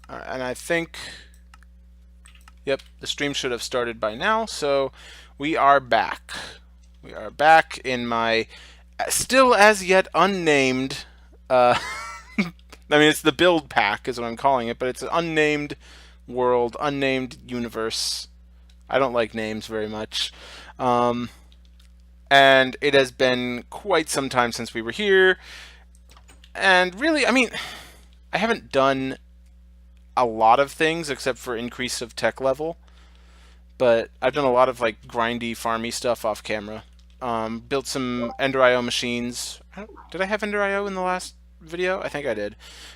And I think, yep, the stream should have started by now. So we are back. We are back in my still as yet unnamed. I mean, it's the BuildPak is what I'm calling it, but it's an unnamed world, unnamed universe. I don't like names very much. Um, and it has been quite some time since we were here. And really, I mean, I haven't done a lot of things except for increase of tech level, but I've done a lot of like grindy, farmy stuff off camera. Built some Ender IO machines. Did I have Ender IO in the last video? I think I did.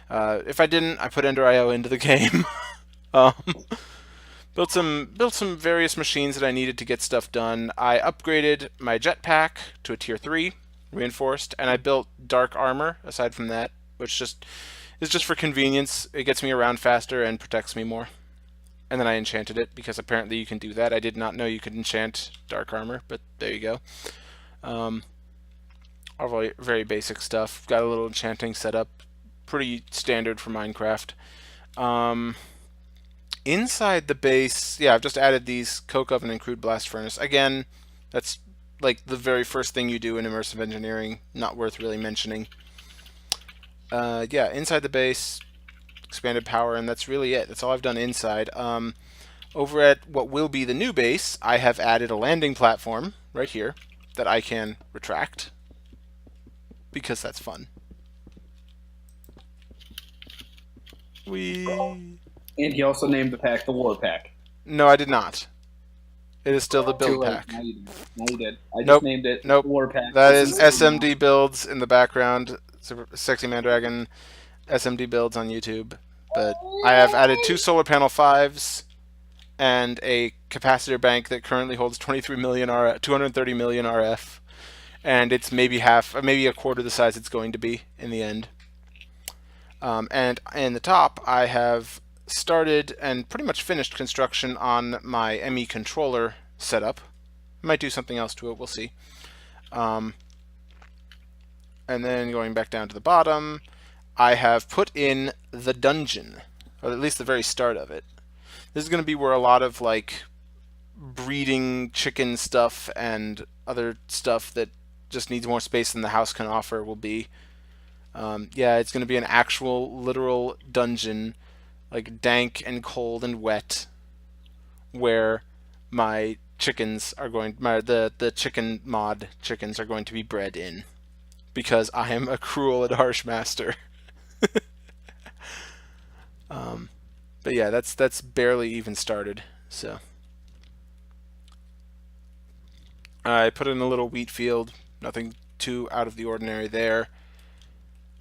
If I didn't, I put Ender IO into the game. um, built some various machines that I needed to get stuff done. I upgraded my jetpack to a tier 3, reinforced, and I built dark armor aside from that, which just is just for convenience. It gets me around faster and protects me more. And then I enchanted it because apparently you can do that. I did not know you could enchant dark armor, but there you go. All very, very basic stuff. Got a little enchanting setup. Pretty standard for Minecraft. Inside the base, yeah, I've just added these coke oven and crude blast furnace. Again, that's like the very first thing you do in immersive engineering. Not worth really mentioning. Yeah, inside the base, expanded power, and that's really it. That's all I've done inside. Over at what will be the new base, I have added a landing platform right here that I can retract because that's fun. We And he also named the pack the War Pack. No, I did not. It is still the Too build late. pack. Now you did. Now you did. I just Nope. named it Nope. War Pack. That This is SMD builds in the background. Sexy Man Dragon SMD builds on YouTube. But I have added 2 solar panel 5s and a capacitor bank that currently holds 23 million RF, 230 million RF, and it's maybe maybe a quarter the size it's going to be in the end. And in the top, I have started and pretty much finished construction on my ME controller setup. Might do something else to it, we'll see. And then going back down to the bottom, I have put in the dungeon, or at least the very start of it. This is going to be where a lot of like breeding chicken stuff and other stuff that just needs more space than the house can offer will be. Yeah, it's going to be an actual literal dungeon, like dank and cold and wet, where my chickens are the chicken mod chickens are going to be bred in, because I am a cruel and harsh master. But yeah, that's barely even started. So I put in a little wheat field, nothing too out of the ordinary there.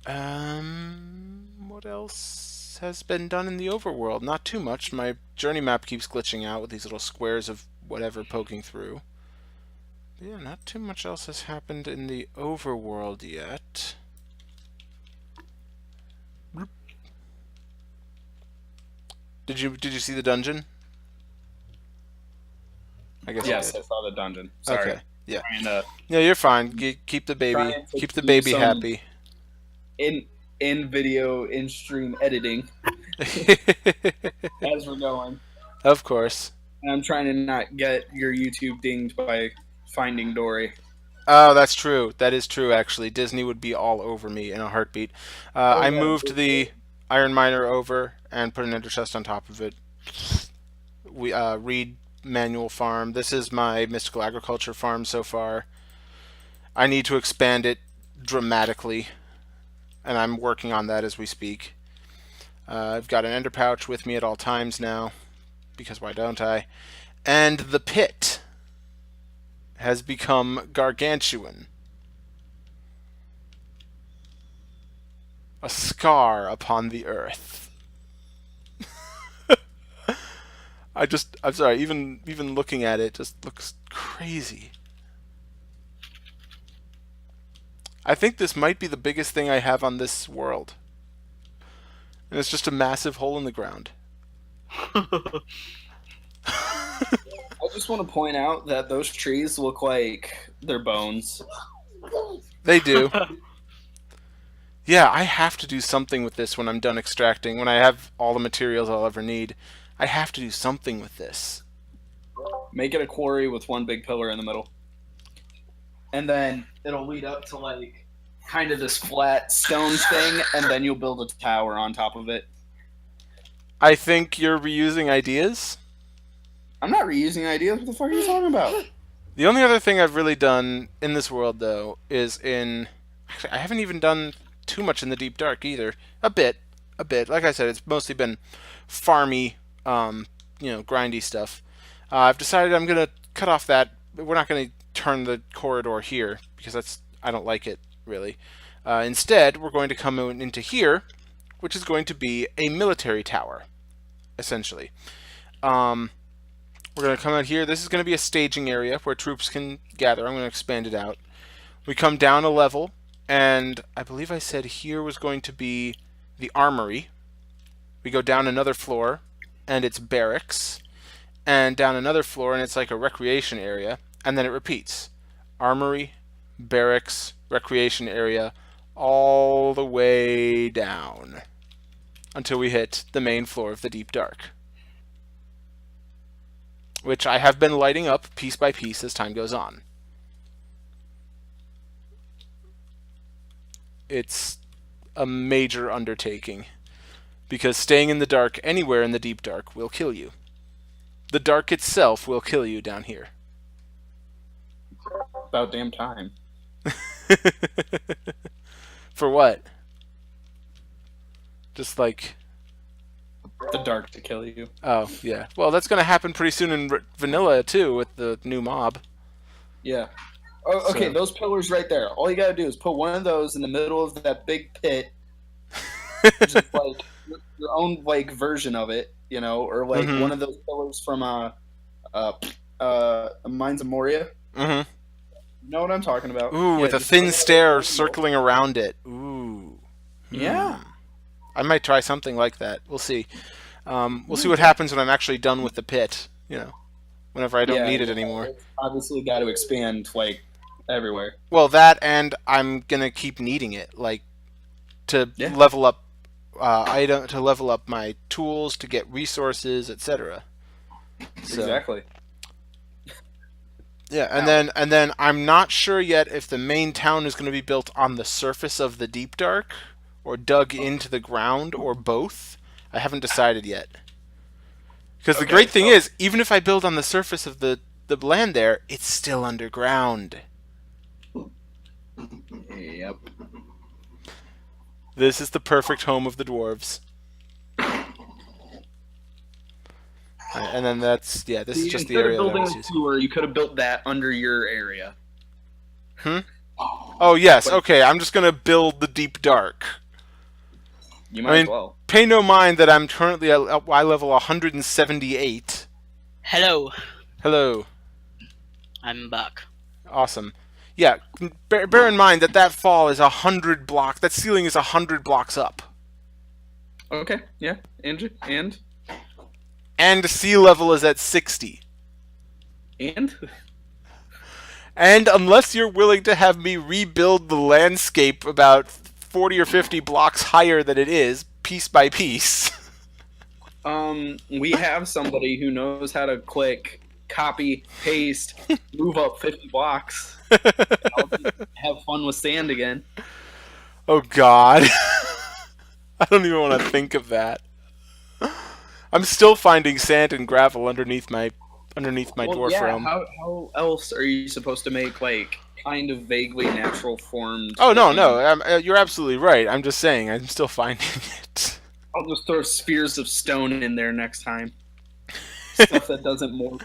What else has been done in the overworld? Not too much. My journey map keeps glitching out with these little squares of whatever poking through. But yeah, not too much else has happened in the overworld yet. Did you see the dungeon? I guess Yes, you did. I saw the dungeon. Sorry. Okay. Yeah. Trying Yeah, you're fine. Keep the baby. trying to Keep the do baby some happy. in video in stream editing as we're going. Of course. And I'm trying to not get your YouTube dinged by Finding Dory. Oh, that's true. That is true, actually. Disney would be all over me in a heartbeat. Oh I yeah. moved the iron miner over and put an ender chest on top of it. We read manual farm. This is my mystical agriculture farm so far. I need to expand it dramatically, and I'm working on that as we speak. I've got an ender pouch with me at all times now, because why don't I? And the pit has become gargantuan. A scar upon the earth. I'm sorry, even looking at it just looks crazy. I think this might be the biggest thing I have on this world. And it's just a massive hole in the ground. I just want to point out that those trees look like they're bones. They do. Yeah, I have to do something with this when I'm done extracting. When I have all the materials I'll ever need, I have to do something with this. Make it a quarry with one big pillar in the middle, and then it'll lead up to like kind of this flat stone thing, and then you'll build a tower on top of it. I think you're reusing ideas. I'm not reusing ideas. What the fuck are you talking about? The only other thing I've really done in this world, though, is in. Actually, I haven't even done too much in the deep dark either. A bit, a bit. Like I said, it's mostly been farmy, grindy stuff. I've decided I'm gonna cut off that. We're not gonna turn the corridor here because I don't like it really. Instead, we're going to come into here, which is going to be a military tower, essentially. Um, we're going to come out here. This is going to be a staging area where troops can gather. I'm going to expand it out. We come down a level, and I believe I said here was going to be the armory. We go down another floor, and it's barracks. And down another floor, and it's like a recreation area. And then it repeats. Armory, barracks, recreation area, all the way down until we hit the main floor of the deep dark, which I have been lighting up piece by piece as time goes on. It's a major undertaking, because staying in the dark anywhere in the deep dark will kill you. The dark itself will kill you down here. About damn time. For what? Just like... The dark to kill you. Oh, yeah. Well, that's going to happen pretty soon in vanilla, too, with the new mob. Yeah. Oh, okay, So- those pillars right there. All you gotta do is put one of those in the middle of that big pit, just like your own like version of it, or like Mhm. one of those pillars from Mines of Moria. Mm-hmm. You know what I'm talking about? Ooh, Yeah, with a just thin put stair it- circling around it. Ooh. Yeah. I might try something like that. We'll see. We'll see what happens when I'm actually done with the pit. Whenever I don't need it anymore. It's obviously got to expand like everywhere. Well, that, and I'm gonna keep needing it, like to Yeah. level up to level up my tools, to get resources, etc. So, Exactly. yeah, and Now- then I'm not sure yet if the main town is going to be built on the surface of the deep dark, or dug into the ground, or both. I haven't decided yet. Because the Okay, great thing so- is, even if I build on the surface of the land there, it's still underground. Yep. This is the perfect home of the dwarves. And then this is just the Instead of area that I building was a using. sewer, you could have built that under your area. Oh, yes, But- okay, I'm just going to build the deep dark. You might I as mean, well. pay no mind that I'm currently at Y level 178. Hello, Hello. I'm back. Awesome. Yeah, bear in mind that fall is 100 blocks. That ceiling is 100 blocks up. Okay. Yeah. And And sea level is at 60. and And unless you're willing to have me rebuild the landscape about 40 or 50 blocks higher than it is, piece by piece. we have somebody who knows how to click, copy, paste, move up 50 blocks. I'll just have fun with sand again. Oh, God. I don't even want to think of that. I'm still finding sand and gravel underneath my dwarf yeah. realm. How else are you supposed to make like kind of vaguely natural formed? Oh, no, looking- no. You're absolutely right. I'm just saying, I'm still finding it. I'll just throw spheres of stone in there next time. Stuff that doesn't morph.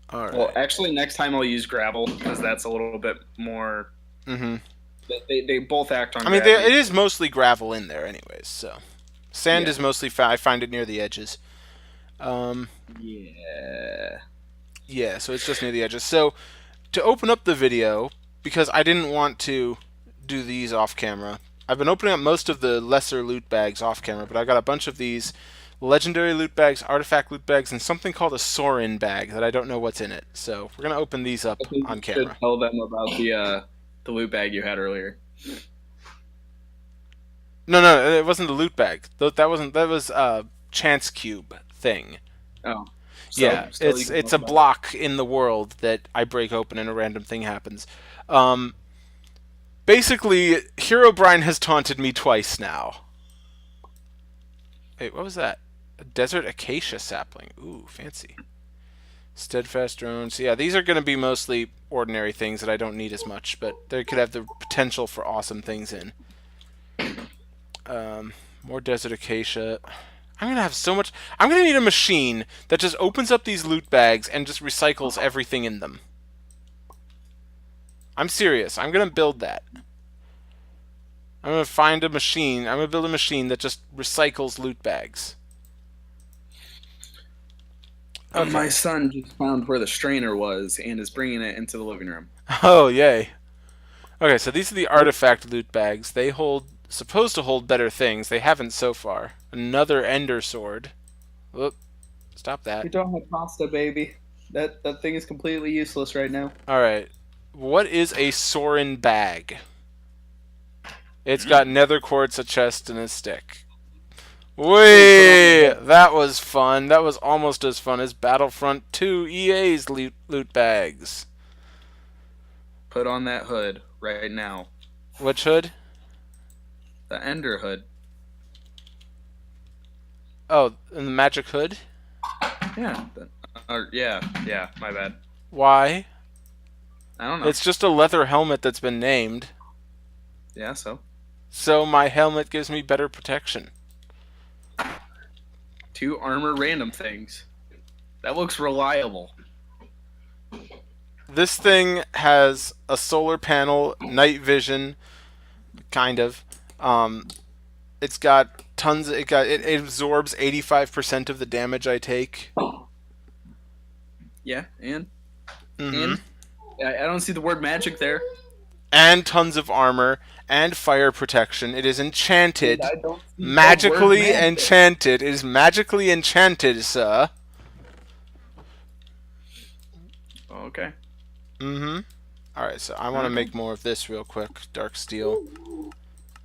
All right. Well, actually, next time I'll use gravel because that's a little bit more. Mm-hmm. They both act on. I mean, gravity. it is mostly gravel in there anyways, so. Sand Yeah. is mostly, I find it near the edges. Yeah. Yeah, so it's just near the edges. So, to open up the video, because I didn't want to do these off camera, I've been opening up most of the lesser loot bags off camera, but I got a bunch of these legendary loot bags, artifact loot bags, and something called a Sorin bag that I don't know what's in it. So, we're going to open these up I think on you should camera. tell them about The loot bag you had earlier. No, it wasn't the loot bag. That wasn't. That was a chance cube thing. Oh. Yeah, Still you can it's talk a about block in the world that I break open and a random thing happens. Um, Basically, Herobrine has taunted me twice now. Wait, what was that? A desert acacia sapling. Ooh, fancy. Steadfast drones. Yeah, these are going to be mostly ordinary things that I don't need as much, but they could have the potential for awesome things in. More desert acacia. I'm going to have so much... I'm going to need a machine that just opens up these loot bags and just recycles everything in them. I'm serious. I'm going to build that. I'm going to find a machine. I'm going to build a machine that just recycles loot bags. Okay. My son just found where the strainer was and is bringing it into the living room. Oh, yay. Okay, so these are the artifact loot bags. They supposed to hold better things. They haven't so far. Another ender sword. Whoop. Stop that. We don't have pasta, baby. That thing is completely useless right now. Alright. What is a Sorin bag? It's got nether quartz, a chest, and a stick. Whee! That was fun. That was almost as fun as Battlefront 2 EA's loot bags. Put on that hood right now. Which hood? The Ender hood. Oh, and the magic hood? Yeah. Yeah, my bad. Why? I don't know. It's just a leather helmet that's been named. Yeah, so? So my helmet gives me better protection. 2 armor random things. That looks reliable. This thing has a solar panel, night vision, kind of. It's got tons. It absorbs 85% of the damage I take. Yeah, and? Mm-hmm. And? I don't see the word magic there. And tons of armor and fire protection. It is enchanted. And I don't see Magically the word magic. enchanted. It is magically enchanted, sir. Okay. Mm-hmm. Alright, so I want to make more of this real quick. Dark steel.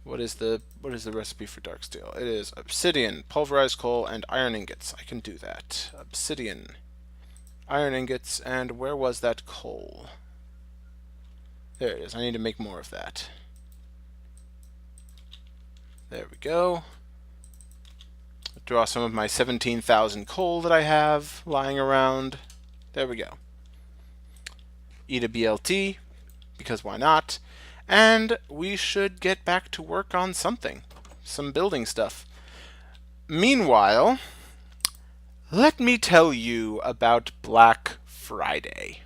What is the recipe for dark steel? It is obsidian, pulverized coal, and iron ingots. I can do that. Obsidian, iron ingots, and where was that coal? There it is. I need to make more of that. There we go. Draw some of my 17,000 coal that I have lying around. There we go. Eat a BLT, because why not? And we should get back to work on something. Some building stuff. Meanwhile, let me tell you about Black Friday.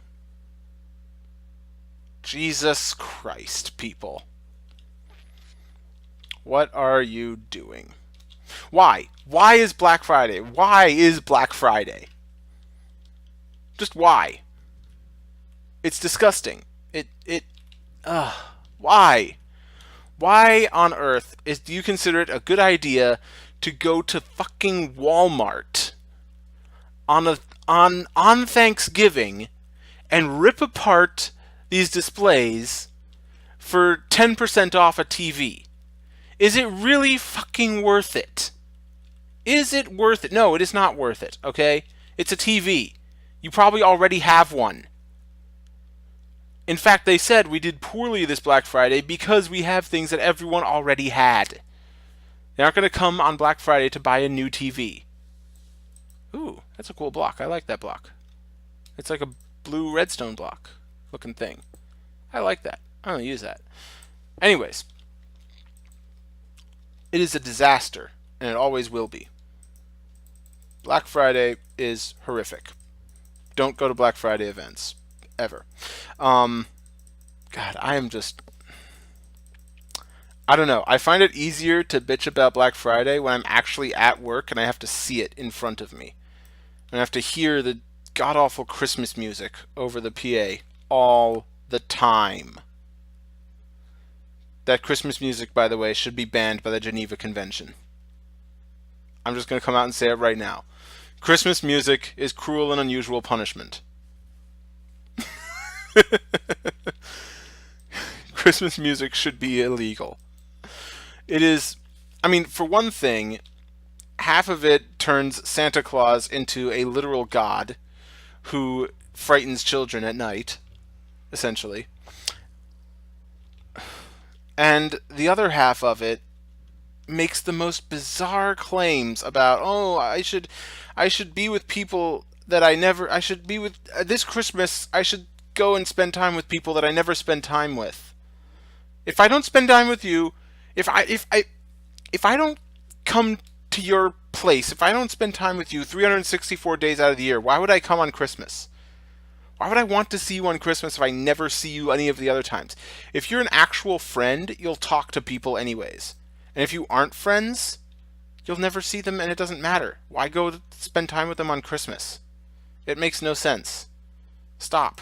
Jesus Christ, people. What are you doing? Why? Why is Black Friday? Why is Black Friday? Just why? It's disgusting. Why? Why on earth do you consider it a good idea to go to fucking Walmart on Thanksgiving and rip apart these displays for 10% off a TV? Is it really fucking worth it? Is it worth it? No, it is not worth it, okay? It's a TV. You probably already have one. In fact, they said we did poorly this Black Friday because we have things that everyone already had. They aren't going to come on Black Friday to buy a new TV. Ooh, that's a cool block. I like that block. It's like a blue redstone block looking thing. I like that. I'm going to use that. Anyways, it is a disaster, and it always will be. Black Friday is horrific. Don't go to Black Friday events. Ever. God, I am just... I don't know. I find it easier to bitch about Black Friday when I'm actually at work and I have to see it in front of me. And I have to hear the god-awful Christmas music over the PA all the time. That Christmas music, by the way, should be banned by the Geneva Convention. I'm just going to come out and say it right now. Christmas music is cruel and unusual punishment. Christmas music should be illegal. It is, I mean, for one thing, half of it turns Santa Claus into a literal god who frightens children at night, essentially. And the other half of it makes the most bizarre claims about, oh, I should be with people that I should be with this Christmas. I should go and spend time with people that I never spend time with. If I don't spend time with you, if I don't come to your place, if I don't spend time with you 364 days out of the year, why would I come on Christmas? Why would I want to see you on Christmas if I never see you any of the other times? If you're an actual friend, you'll talk to people anyways. And if you aren't friends, you'll never see them and it doesn't matter. Why go spend time with them on Christmas? It makes no sense. Stop.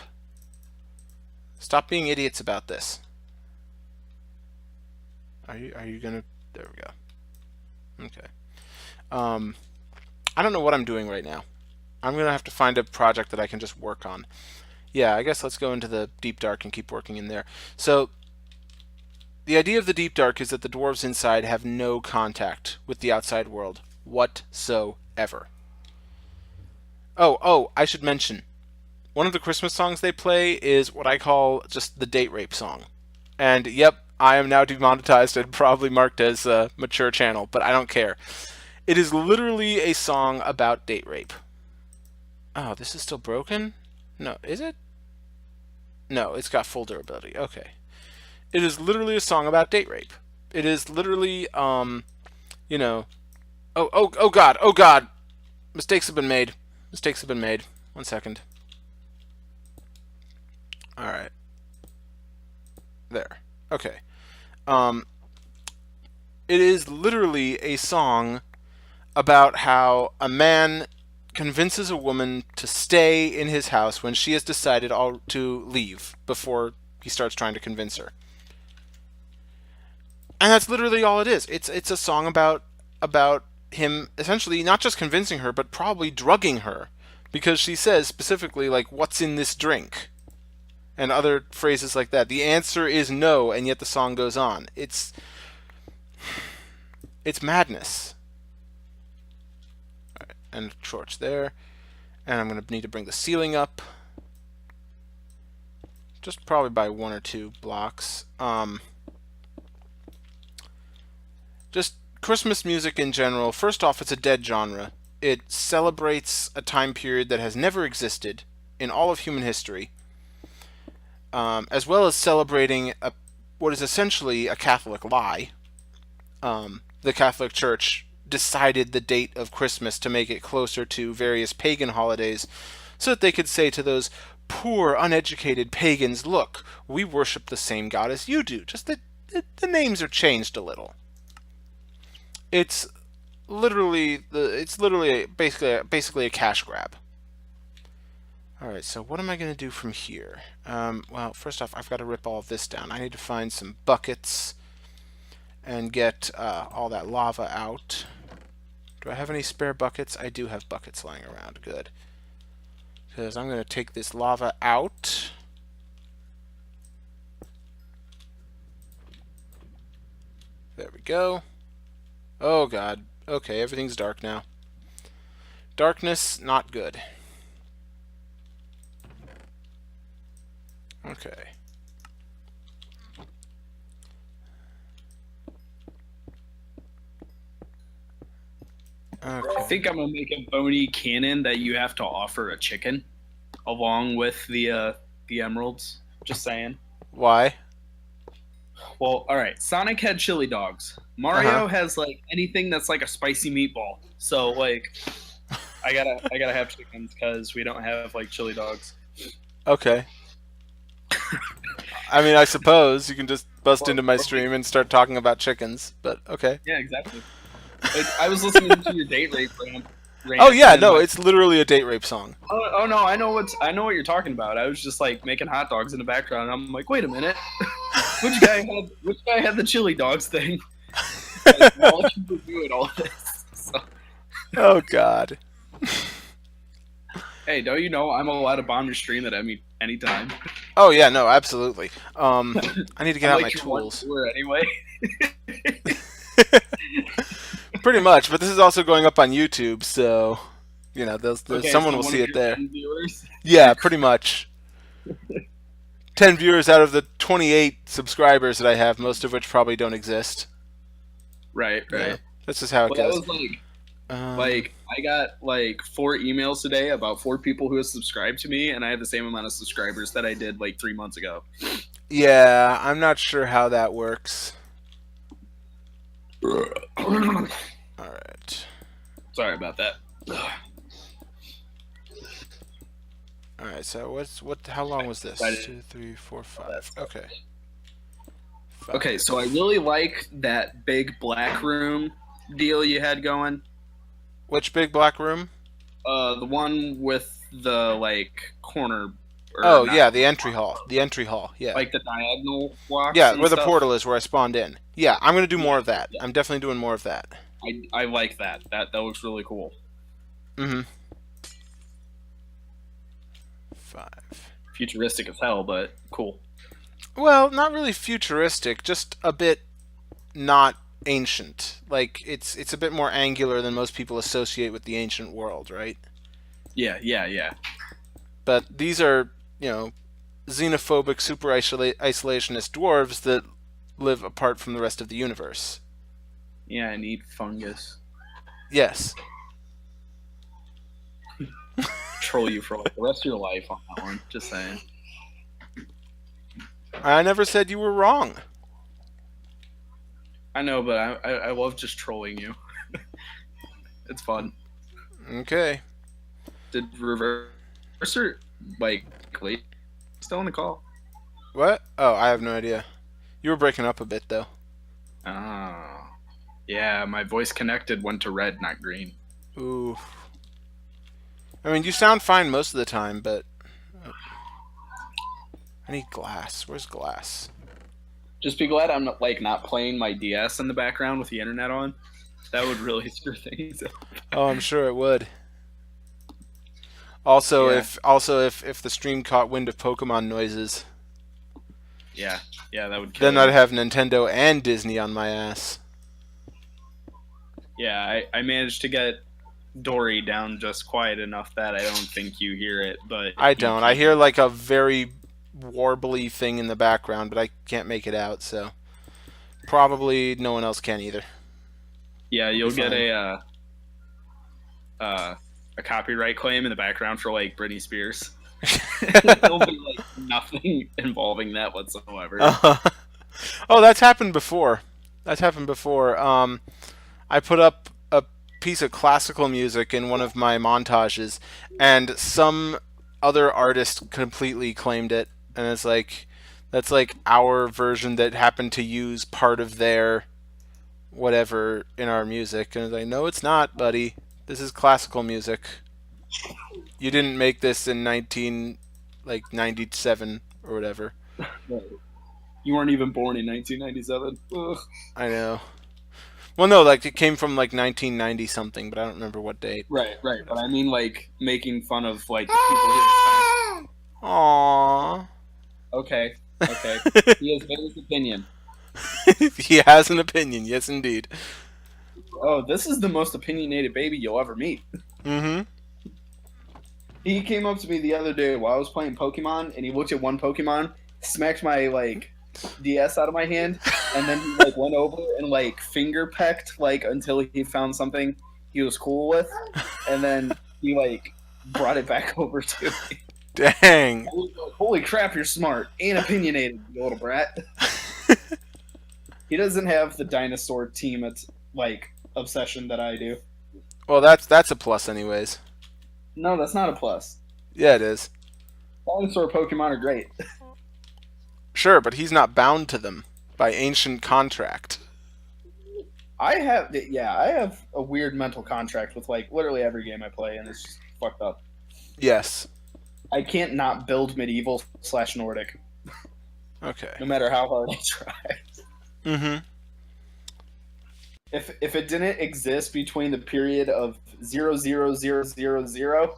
Stop being idiots about this. Are you gonna... There we go. Okay. I don't know what I'm doing right now. I'm gonna have to find a project that I can just work on. Yeah, I guess let's go into the deep dark and keep working in there. So, the idea of the deep dark is that the dwarves inside have no contact with the outside world whatsoever. Oh, I should mention, one of the Christmas songs they play is what I call just the date rape song. And yep, I am now demonetized and probably marked as a mature channel, but I don't care. It is literally a song about date rape. Oh, this is still broken? No, is it? No, it's got full durability. Okay. It is literally a song about date rape. It is literally, you know... Oh God! Mistakes have been made. Mistakes have been made. 1 second. Alright. There. Okay. It is literally a song about how a man convinces a woman to stay in his house when she has decided to leave before he starts trying to convince her. And that's literally all it is. It's a song about him essentially not just convincing her, but probably drugging her, because she says specifically, like, what's in this drink? And other phrases like that. The answer is no, and yet the song goes on. It's madness. All right, and torch there. And I'm going to need to bring the ceiling up. Just probably by 1 or 2 blocks. Just Christmas music in general. First off, it's a dead genre. It celebrates a time period that has never existed in all of human history. As well as celebrating what is essentially a Catholic lie. The Catholic Church decided the date of Christmas to make it closer to various pagan holidays so that they could say to those poor, uneducated pagans, look, we worship the same God as you do, just that the names are changed a little. It's literally basically a cash grab. Alright, so what am I going to do from here? Well, first off, I've got to rip all of this down. I need to find some buckets and get all that lava out. Do I have any spare buckets? I do have buckets lying around. Good. Because I'm going to take this lava out. There we go. Oh God. Okay, everything's dark now. Darkness, not good. Okay. I Okay. think I'm gonna make a bony cannon that you have to offer a chicken, along with the emeralds. Just saying. Why? Well, all right. Sonic had chili dogs. Mario Uh-huh. has like anything that's like a spicy meatball. So like, I gotta have chickens because we don't have like chili dogs. Okay. I mean, I suppose you can just bust into my stream and start talking about chickens, but okay. Yeah, exactly. Like, I was listening to your date rape rant. Oh yeah, and no, my- it's literally a date rape song. Oh no, I know what you're talking about. I was just like making hot dogs in the background. And I'm like, wait a minute, which guy had the chili dogs thing? Like, all you were doing all this. So, Oh God. hey, don't you know I'm allowed to bomb your stream at any time? Oh yeah, no, absolutely. I need to get I'm out my like your one tools. viewer anyway. Pretty much, but this is also going up on YouTube, so Okay, someone so will one see of it your there. 10 viewers. Yeah, pretty much. 10 viewers out of the 28 subscribers that I have, most of which probably don't exist. Right, Yeah, right. that's just how it Well, that goes. was like Um, Like I got like 4 emails today about 4 people who have subscribed to me, and I have the same amount of subscribers that I did like 3 months ago. yeah, I'm not sure how that works. Sorry All right. about that. All right. So what? How long was this? Decided- 2, 3, 4, 5. Okay. 5. Okay, so I really like that big black room deal you had going. Which big black room? The one with the like corner. Or Oh not- yeah, the entry hall. The entry hall. Yeah. like the diagonal walks. Yeah, and where the stuff. portal is, where I spawned in. Yeah, I'm gonna do more of that. I'm definitely doing more of that. I like that. That looks really cool. Mm-hmm. 5. Futuristic as hell, but cool. Well, not really futuristic, just a bit not ancient. Like it's a bit more angular than most people associate with the ancient world, right? Yeah. But these are, xenophobic, super isolationist dwarves that live apart from the rest of the universe. Yeah, and eat fungus. Yes. Troll you for like the rest of your life on that one. Just saying. I never said you were wrong. I know, but I love just trolling you. It's fun. Okay. Did Reverser like Lee still on the call? What? Oh, I have no idea. You were breaking up a bit, though. Oh, yeah. My voice connected went to red, not green. Ooh. I mean, you sound fine most of the time, but I need glass. Where's glass? Just be glad I'm not playing my DS in the background with the internet on. That would really screw things up. Oh, I'm sure it would. Also, Yeah. if the stream caught wind of Pokemon noises, Yeah, that would kill then I'd you. have Nintendo and Disney on my ass. Yeah, I managed to get Dory down just quiet enough that I don't think you hear it, but I don't. I hear like a very warbly thing in the background, but I can't make it out, so probably no one else can either. Yeah, you'll get fine. a copyright claim in the background for like Britney Spears. There'll be like nothing involving that whatsoever. Oh, that's happened before. I put up a piece of classical music in one of my montages, and some other artist completely claimed it, and it's like, that's like our version that happened to use part of their whatever in our music, and it's like, no, it's not, buddy. This is classical music. You didn't make this in 97 or whatever. You weren't even born in 1997. Ugh. I know. Well, no, like it came from like 1990 something, but I don't remember what date. Right. But I mean, like making fun of like the people who. Aww. Okay. He has made his opinion. He has an opinion, yes, indeed. Oh, this is the most opinionated baby you'll ever meet. Mm-hmm. He came up to me the other day while I was playing Pokemon, and he looked at one Pokemon, smacked my like DS out of my hand, and then he like went over and like finger pecked like until he found something he was cool with, and then he like brought it back over to me. Dang. I was like, holy crap, you're smart and opinionated, you little brat. He doesn't have the dinosaur team like obsession that I do. Well, that's a plus, anyways. No, that's not a plus. Yeah, it is. Dinosaur Pokemon are great. Sure, but he's not bound to them by ancient contract. I have a weird mental contract with like literally every game I play, and it's just fucked up. Yes. I can't not build medieval / Nordic, Okay. no matter how hard I try. Mm-hmm. If it didn't exist between the period of 00000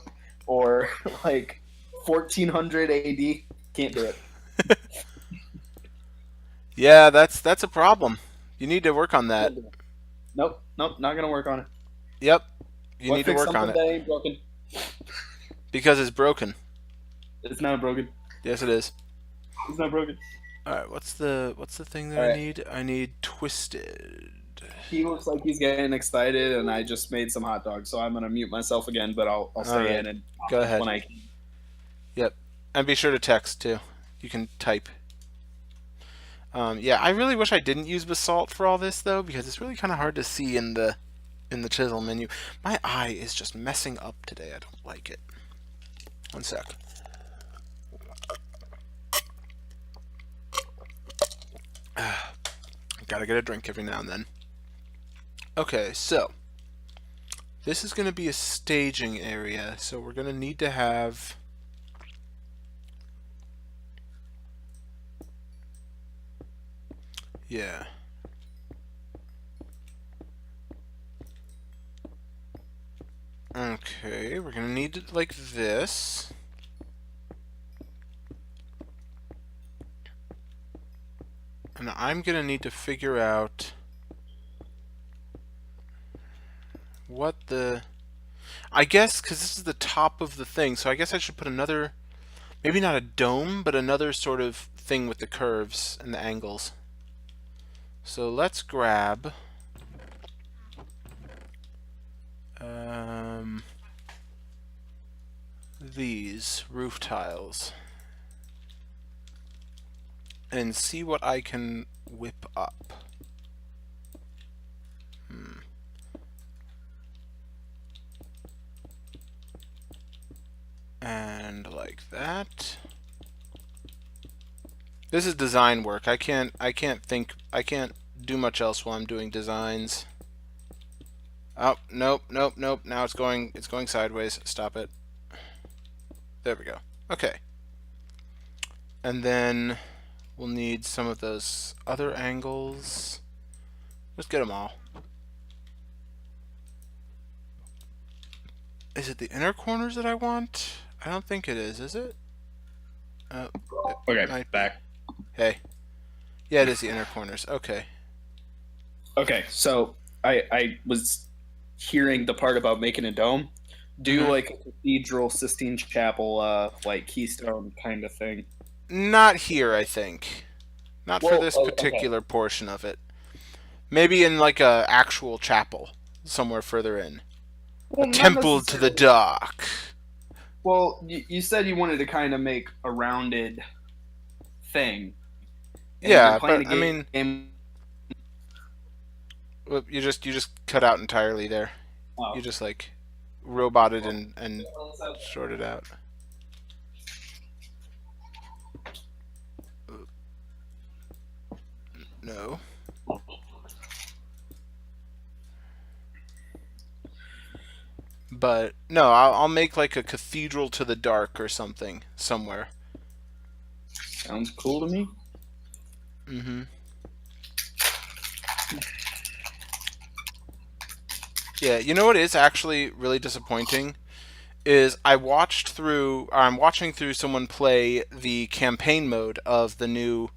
or like 1400 AD, can't do it. Yeah, that's a problem. You need to work on that. Nope, not gonna work on it. Yep, you What need to fix work on something it that ain't broken? because it's broken. It's not broken. Yes, it is. It's not broken. All right, what's the thing that All I right. need? I need twisted. He looks like he's getting excited, and I just made some hot dogs, so I'm gonna mute myself again. But I'll All stay right, in and go ahead. when I can. Yep, and be sure to text too. You can type. Yeah, I really wish I didn't use basalt for all this though, because it's really kind of hard to see in the chisel menu. My eye is just messing up today. I don't like it. One sec. Gotta get a drink every now and then. Okay, so this is going to be a staging area, so we're going to need to have yeah. Okay, we're going to need it like this. And I'm going to need to figure out what the... I guess, because this is the top of the thing, so I guess I should put another... Maybe not a dome, but another sort of thing with the curves and the angles. So let's grab... these roof tiles. And see what I can whip up. And like that. This is design work. I can't do much else while I'm doing designs. Oh, nope. Now it's going sideways. Stop it. There we go. Okay. And then we'll need some of those other angles. Let's get them all. Is it the inner corners that I want? I don't think it is it? Okay, back. Hey. Yeah, it is the inner corners. Okay. Okay, so I was hearing the part about making a dome. Do like a cathedral Sistine Chapel, like keystone kind of thing. Not here, I think. Not for this particular portion of it. Maybe in like a actual chapel somewhere further in. Well, a temple to the dark. Well, you said you wanted to kind of make a rounded thing. Yeah, but I mean, you just cut out entirely there. Oh. You just like roboted and sorted out. No. But no, I'll make like a cathedral to the dark or something somewhere. Sounds cool to me. Mm-hmm. Yeah, you know what is actually really disappointing is I'm watching through someone play the campaign mode of the new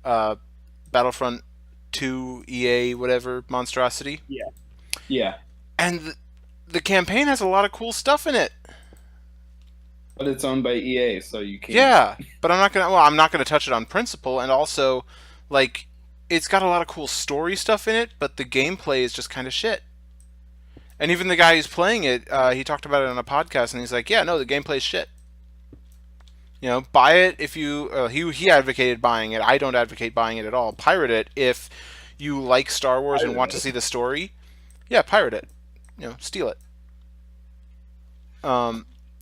Battlefront 2 EA whatever monstrosity. Yeah. Yeah. And the campaign has a lot of cool stuff in it. But it's owned by EA, so you can't. Yeah, but I'm not gonna touch it on principle, and also, like, it's got a lot of cool story stuff in it, but the gameplay is just kind of shit. And even the guy who's playing it, he talked about it on a podcast, and he's like, "Yeah, no, the gameplay's shit. You know, buy it if you." He advocated buying it. I don't advocate buying it at all. Pirate it if you like Star Wars and want to see the story. Yeah, pirate it. You know, steal it.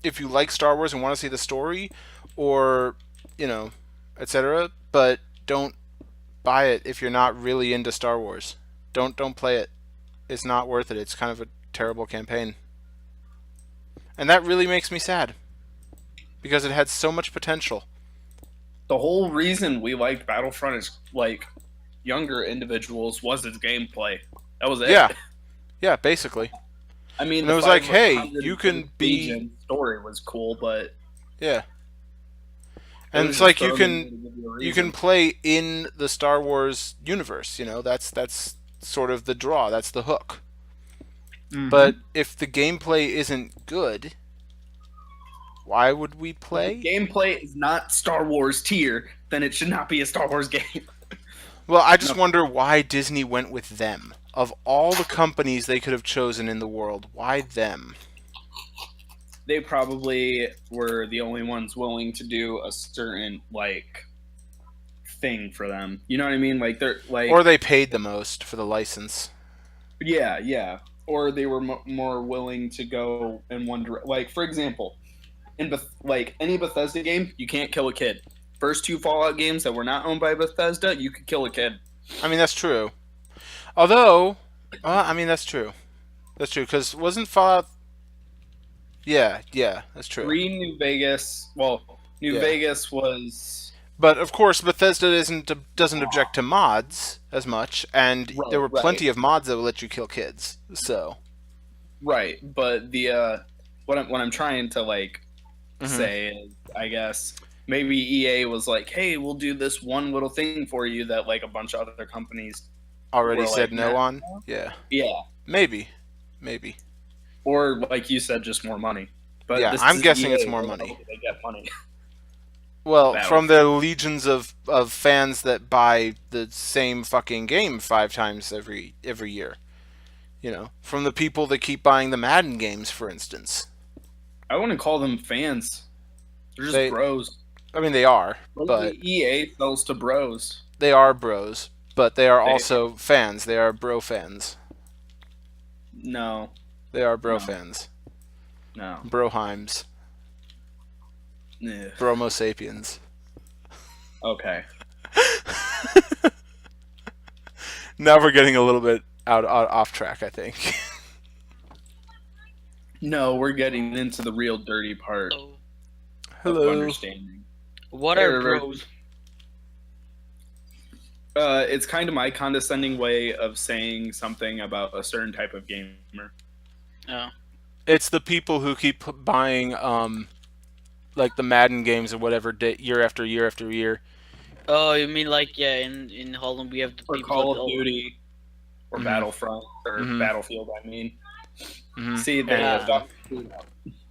If you like Star Wars and want to see the story, or you know, etc. But don't buy it if you're not really into Star Wars. Don't play it. It's not worth it. It's kind of a terrible campaign, and that really makes me sad because it had so much potential. The whole reason we liked Battlefront as like younger individuals was its gameplay. That was it. Yeah, basically. I mean, and it was like, hey, you can be. Story was cool, but yeah, It And was it's just like you thrown in can there to give you a you can reason. play in the Star Wars universe. That's sort of the draw. That's the hook. Mm-hmm. But if the gameplay isn't good, why would we If the play? gameplay is not Star Wars tier, then it should not be a Star Wars game. Well, I just No, wonder why Disney went with them. Of all the companies they could have chosen in the world, why them? they probably were the only ones willing to do a certain like thing for them. You know what I mean? Like they're Or like they paid the most for the license. yeah, yeah. Or they were more willing to go in one direction. Like for example, in like any Bethesda game, you can't kill a kid. First two Fallout games that were not owned by Bethesda, you could kill a kid. I mean, that's true. Although, I mean, that's true. That's true, because wasn't Fallout... Yeah, yeah, that's true. Three New Vegas. Well, New Yeah. Vegas was But, of course, Bethesda doesn't object to mods as much, and there right, were right, plenty of mods that would let you kill kids. So... right. But the what I'm trying to like Mhm. say is, I guess maybe EA was like, hey, we'll do this one little thing for you that like a bunch of other companies Already were said like, no nah. on? Yeah. Yeah, Maybe. Maybe. or like you said, just more money. But Yeah, this I'm is guessing EA, it's more so money. they get money. Well, Battle. from the legions of fans that buy the same fucking game 5 times every year. From the people that keep buying the Madden games, for instance. I wouldn't call them fans. They're just They, bros. I mean, they are, Like but the EA sells to bros. they are bros. But they are They- also fans. They are bro fans. No, They are bro No. fans. no. Broheims. Ugh. Bromo sapiens. Okay. Now we're getting a little bit off track, I think. No, we're getting into the real dirty part So, of Hello. understanding. what Hey, are River. bros? It's kind of my condescending way of saying something about a certain type of gamer. Oh, It's the people who keep buying, like the Madden games or whatever, year after year after year. oh, you mean like in Holland we have the Or people Call that of Duty, or Mhm. Battlefront, or Mhm. Battlefield, I mean. Mhm. See, they Yeah. stuff.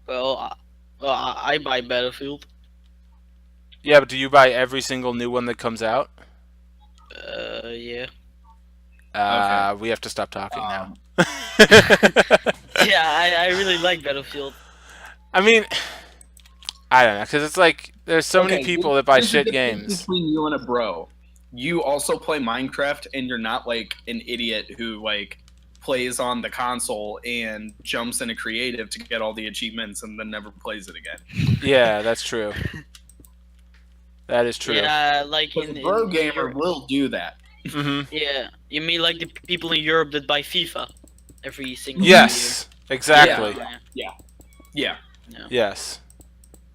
Well, I buy Battlefield. Yeah, but do you buy every single new one that comes out? Yeah. We have to stop talking now. Yeah, I really like Battlefield. I mean, I don't know, because it's like there's so many Okay, people that buy here's the shit difference games. between you and a bro. You also play Minecraft, and you're not like an idiot who like plays on the console and jumps into creative to get all the achievements and then never plays it again. Yeah, that's true. That is true. Yeah, like Because in a bro in gamer Europe. will do that. Hmm. Yeah, you mean like the people in Europe that buy FIFA every single Yes, exactly. year? Yeah. Yes.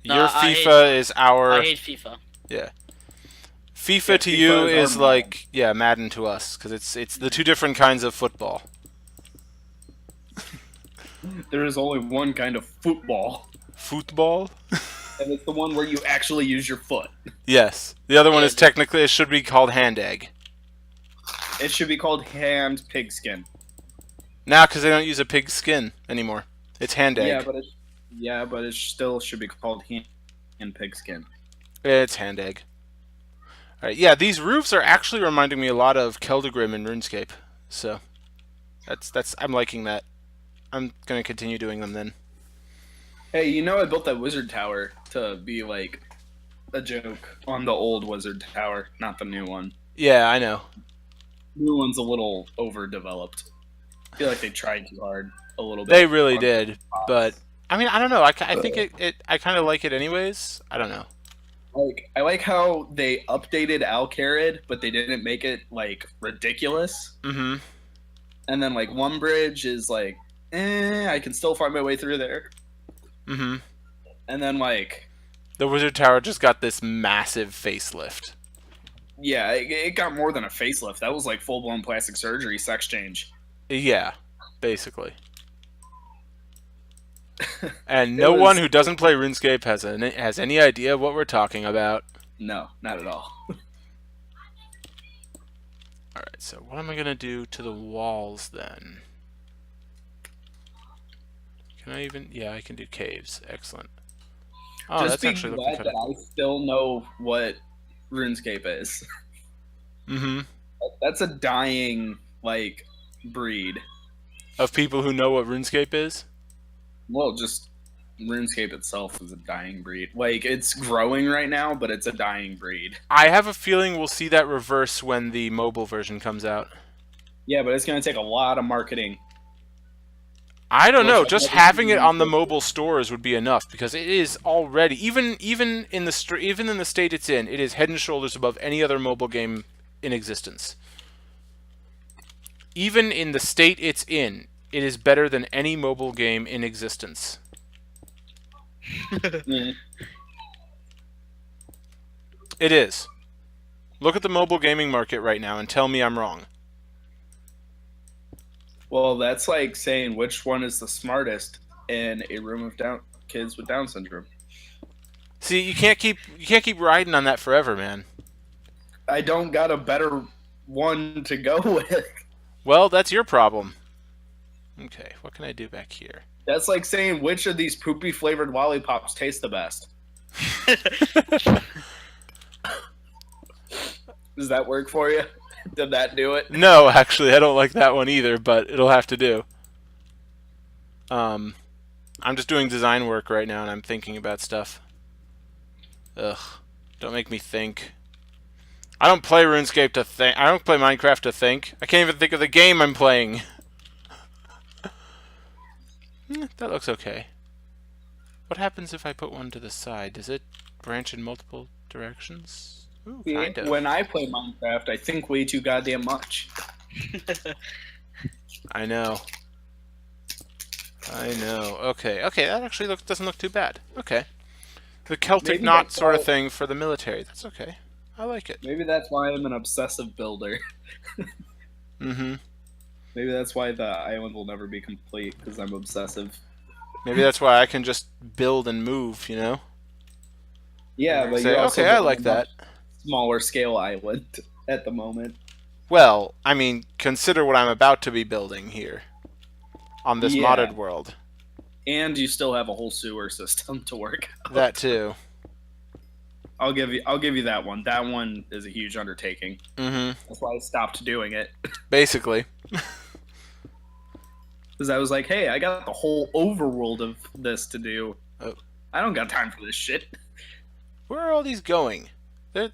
No, Your I FIFA is our I hate FIFA. FIFA Yeah, to FIFA you is is our like Madden to us because it's the two different kinds of football. There is only one kind of football, Football. and it's the one where you actually use your foot. Yes. The other one Yeah, is technically, it should be called hand egg. It should be called hand pigskin. Now, because they don't use a pig skin anymore. It's hand egg. Yeah, but it still should be called hand pigskin. It's hand egg. Alright, yeah, these roofs are actually reminding me a lot of Keldegrim in RuneScape. So, I'm liking that. I'm gonna continue doing them then. Hey, you know I built that wizard tower to be like a joke on the old wizard tower, not the new one. Yeah, I know. New one's a little overdeveloped. I feel like they tried too hard a little bit. They really on did, spots. but I mean, I don't know. I think I kind of like it anyways. I don't know. Like I like how they updated Alcarid, but they didn't make it like ridiculous. Mm-hmm. And then like one bridge is like, I can still find my way through there. Mm-hmm. And then like, The Wizard Tower just got this massive facelift. yeah, it got more than a facelift. That was like full blown plastic surgery, sex change. Yeah, basically. And It no one was- who doesn't play RuneScape has any idea what we're talking about. No, not at all. Alright, so what am I going to do to the walls then? Can I even... Yeah, I can do caves. Excellent. Oh, Just that's be actually looking glad kind that of... I still know what RuneScape is. Mm-hmm. That's a dying, like, breed. Of people who know what RuneScape is? Well, just RuneScape itself is a dying breed. Like, it's growing right now, but it's a dying breed. I have a feeling we'll see that reverse when the mobile version comes out. Yeah, but it's going to take a lot of marketing. I don't Which know. I've Just never having seen it on the before. mobile stores would be enough because it is already even in the state it's in, it is head and shoulders above any other mobile game in existence. Even in the state it's in, it is better than any mobile game in existence. Mm. It is. Look at the mobile gaming market right now and tell me I'm wrong. Well, that's like saying which one is the smartest in a room of kids with Down syndrome. See, you can't keep riding on that forever, man. I don't got a better one to go with. Well, that's your problem. Okay, what can I do back here? That's like saying which of these poopy flavored lollipops taste the best. Does that work for you? Did that do it? No, actually, I don't like that one either, but it'll have to do. I'm just doing design work right now, and I'm thinking about stuff. Ugh, don't make me think. I don't play RuneScape to think. I don't play Minecraft to think. I can't even think of the game I'm playing. That looks okay. What happens if I put one to the side? Does it branch in multiple directions? Ooh, kind of. When I play Minecraft, I think way too goddamn much. I know. I know. Okay, okay, that actually doesn't look too bad. Okay. The Celtic Maybe knot that's sort of why- thing for the military. That's okay. I like it. Maybe that's why I'm an obsessive builder. Mm-hmm. Maybe that's why the island will never be complete, because I'm obsessive. Maybe that's why I can just build and move, you know? Yeah, And but say, you're also okay, I building like a that. much smaller scale island at the moment. Well, I mean, consider what I'm about to be building here on this Yeah. modded world. And you still have a whole sewer system to work out. That too. I'll give you that one. That one is a huge undertaking. Mm-hmm. That's why I stopped doing it. Basically. Because I was like, hey, I got the whole overworld of this to do. Oh. I don't got time for this shit. Where are all these going?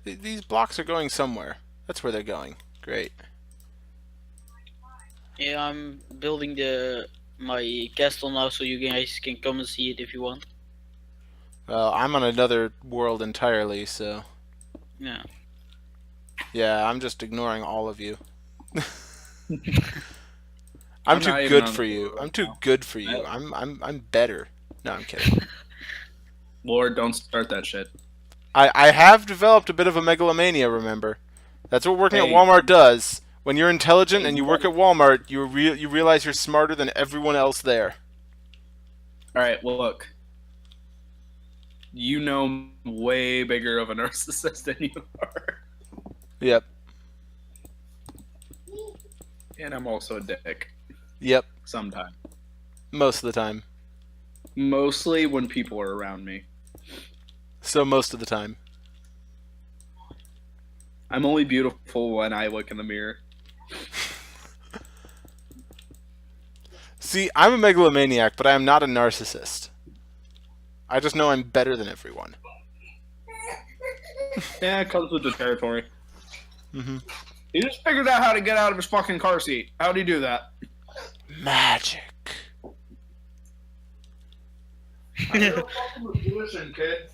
These blocks are going somewhere. That's where they're going. Great. Yeah, I'm building my castle now, so you guys can come and see it if you want. Well, I'm on another world entirely, so... Yeah. Yeah, I'm just ignoring all of you. I'm I'm too not even good on for the you. world I'm too now. good for you. I'm better. No, I'm kidding. Lord, don't start that shit. I have developed a bit of a megalomania, remember? That's what working at Hey. Walmart does. When you're intelligent Hey, and you you work at Walmart, you realize you're smarter than everyone else there. Alright, well, look. You know I'm way bigger of a narcissist than you are. Yep. And I'm also a dick. Yep. Sometimes. Most of the time. Mostly when people are around me. So most of the time. I'm only beautiful when I look in the mirror. See, I'm a megalomaniac, but I am not a narcissist. I just know I'm better than everyone. Yeah, it comes with the territory. Mm-hmm. He just figured out how to get out of his fucking car seat. How'd he do that? Magic. Listen, kid.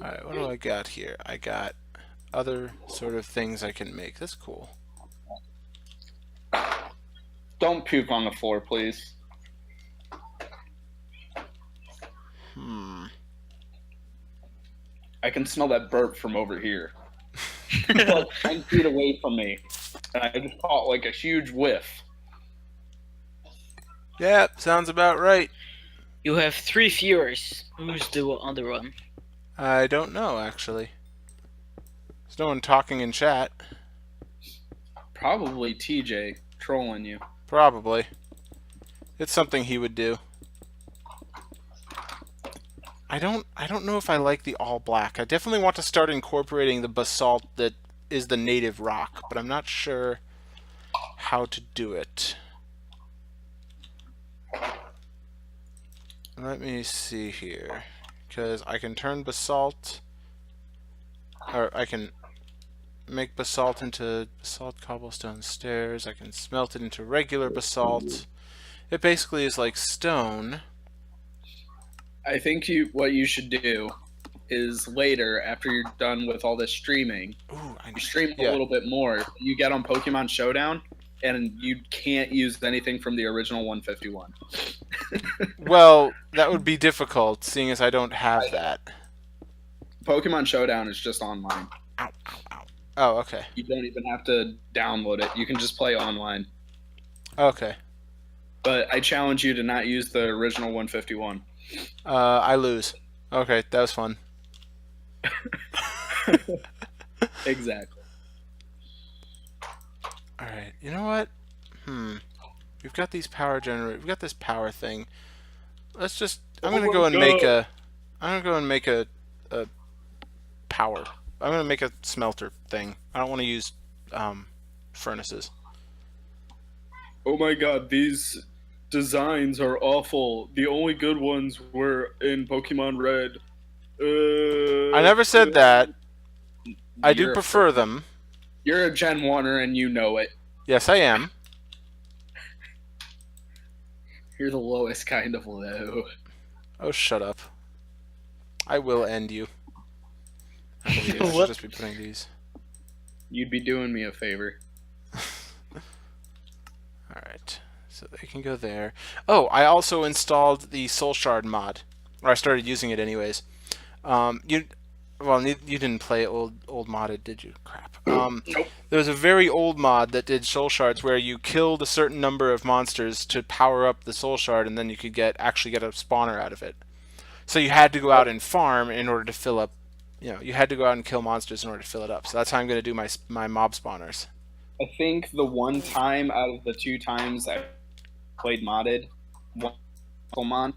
Alright, what do I got here? I got other sort of things I can make. That's cool. Don't puke on the floor, please. I can smell that burp from over here. Like 10 feet away from me. And I just caught like a huge whiff. Yeah, sounds about right. You have 3 viewers. Who's the other one? I don't know, actually. There's no one talking in chat. Probably TJ trolling you. Probably. It's something he would do. I don't know if I like the all black. I definitely want to start incorporating the basalt that is the native rock, but I'm not sure how to do it. Let me see here. Because I can turn basalt, or I can make basalt into basalt cobblestone stairs. I can smelt it into regular basalt. It basically is like stone. I think what you should do is later, after you're done with all this streaming, Ooh, you stream a yeah. little bit more. You get on Pokemon Showdown, and you can't use anything from the original 151. Well, that would be difficult, seeing as I don't have that. Pokemon Showdown is just online. Ow, ow, ow. Oh, okay. You don't even have to download it. You can just play online. Okay. But I challenge you to not use the original 151. I lose. Okay, that was fun. Exactly. Alright, you know what? We've got these power generators. We've got this power thing. Let's just... I'm gonna go and make a power. I'm gonna make a smelter thing. I don't want to use furnaces. Oh my god, these designs are awful. The only good ones were in Pokemon Red. I never said that. I do You're a prefer them. You're a Gen 1er and you know it. Yes, I am. You're the lowest kind of low. Oh, shut up. I will end you. I should What? just be putting these. You'd be doing me a favor. Alright, so they can go there. Oh, I also installed the Soul Shard mod. Or I started using it anyways. You didn't play old modded, did you? Crap. Nope. There was a very old mod that did Soul Shards where you killed a certain number of monsters to power up the Soul Shard, and then you could actually get a spawner out of it. So you had to go out and farm in order to fill up. You had to go out and kill monsters in order to fill it up. So that's how I'm going to do my mob spawners. I think the one time out of the 2 times I played modded Pokemon,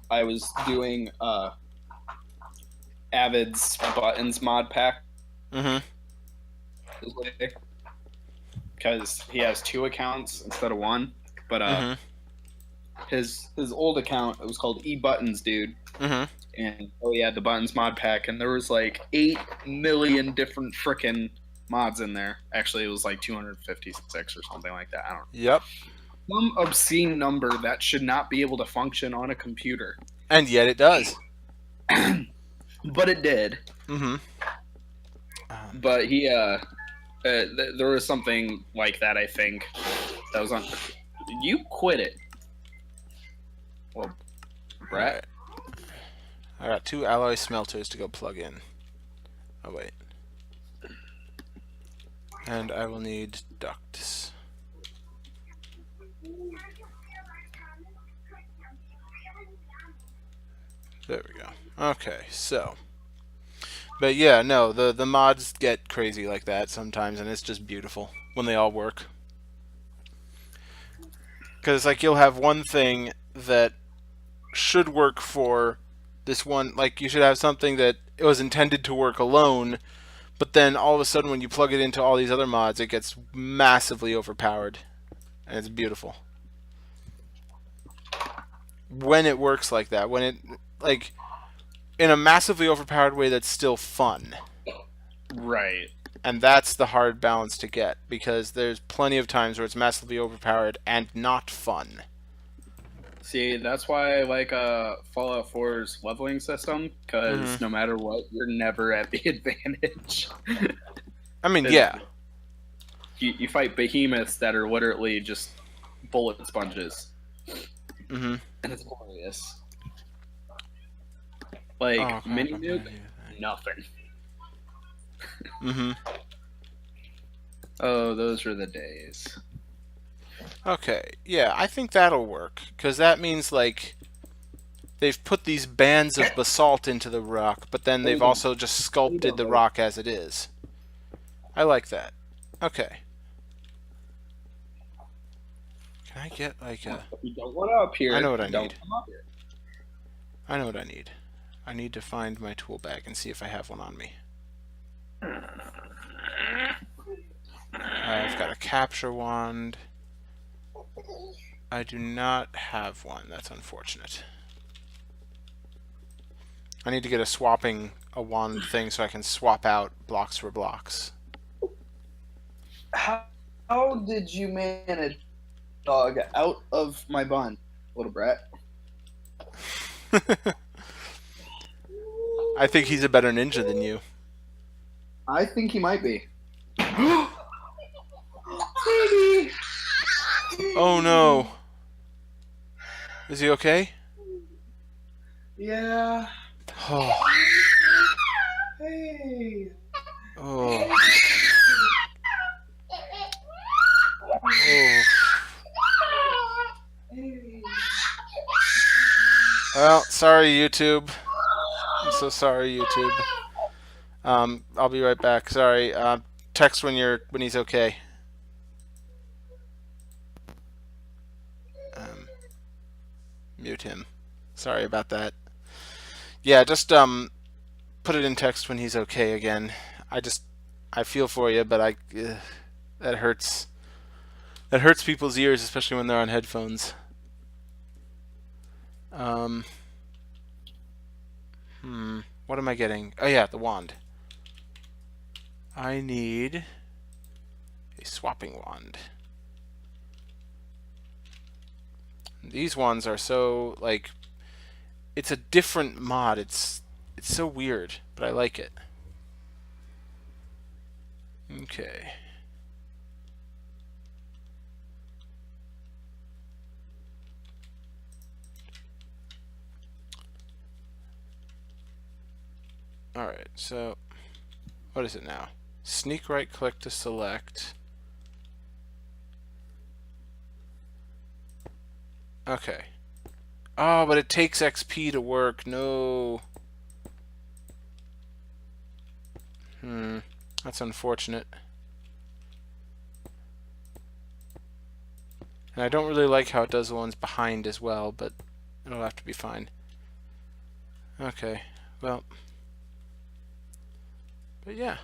I was doing Avid's buttons mod pack. Mm-hmm. Because he has 2 accounts instead of 1. But his old account, it was called E-Buttons, dude. Mm-hmm. And he had the buttons mod pack, and there was like 8 million different frickin' mods in there. Actually, it was like 256 or something like that. I don't know. Yep. Some obscene number that should not be able to function on a computer. And yet it does. But it did. Mm-hmm. But he, there was something like that, I think, that was on. You quit it. Well, Brett. I got 2 alloy smelters to go plug in. Oh, wait. And I will need ducts. There we go. Okay, so. But yeah, no, the mods get crazy like that sometimes, and it's just beautiful when they all work. Because, like, you'll have one thing that should work for this one, like, you should have something that it was intended to work alone, but then all of a sudden when you plug it into all these other mods, it gets massively overpowered, and it's beautiful. When it works like that, when it, like, in a massively overpowered way that's still fun. Right. And that's the hard balance to get, because there's plenty of times where it's massively overpowered and not fun. See, that's why I like Fallout 4's leveling system, because no matter what, you're never at the advantage. I mean, yeah. You fight behemoths that are literally just bullet sponges. Mm-hmm. And it's glorious. Like, mini nuke, nothing. Mm-hmm. Oh, those were the days. Okay, yeah, I think that'll work. Because that means, like, they've put these bands of basalt into the rock, but then There they've you go. also just There you go, sculpted the buddy. rock as it is. I like that. Okay. Can I get, like, a... You don't want up here. I know what I Don't need. come up here. I know what I need. I need to find my tool bag and see if I have one on me. I've got a capture wand. I do not have one. That's unfortunate. I need to get a wand thing so I can swap out blocks for blocks. How did you manage dog out of my bun, little brat? I think he's a better ninja than you. I think he might be. Baby. Oh no. Is he okay? Yeah. Oh. Hey. Oh. Oh. Well, sorry, YouTube. I'm so sorry, YouTube. I'll be right back. Sorry. Text when he's okay. Mute him. Sorry about that. Yeah, just put it in text when he's okay again. I feel for you, but that hurts. That hurts people's ears, especially when they're on headphones. What am I getting? Oh yeah, the wand. I need a swapping wand. These wands are so, like, it's a different mod. It's so weird, but I like it. Okay. Alright, so what is it now? Sneak right click to select. Okay. Oh, but it takes XP to work. No. That's unfortunate. And I don't really like how it does the ones behind as well, but it'll have to be fine. Okay, well. But yeah.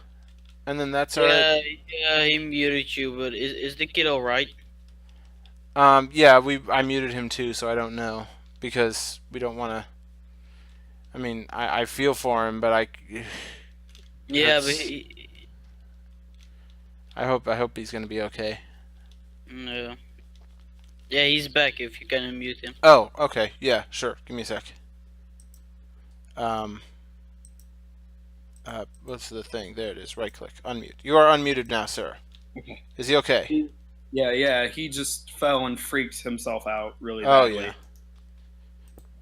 And then that's our... Yeah, he muted you, but is the kid alright? Yeah, I muted him too, so I don't know. Because we don't want to... I mean, I feel for him, but Yeah, but I hope he's gonna be okay. no. Yeah, he's back if you can unmute him. Oh, okay, yeah, sure. Give me a sec. What's the thing? There it is. Right click. Unmute. You are unmuted now, sir. Okay. Is he okay? Yeah, he just fell and freaked himself out really Oh, badly. yeah.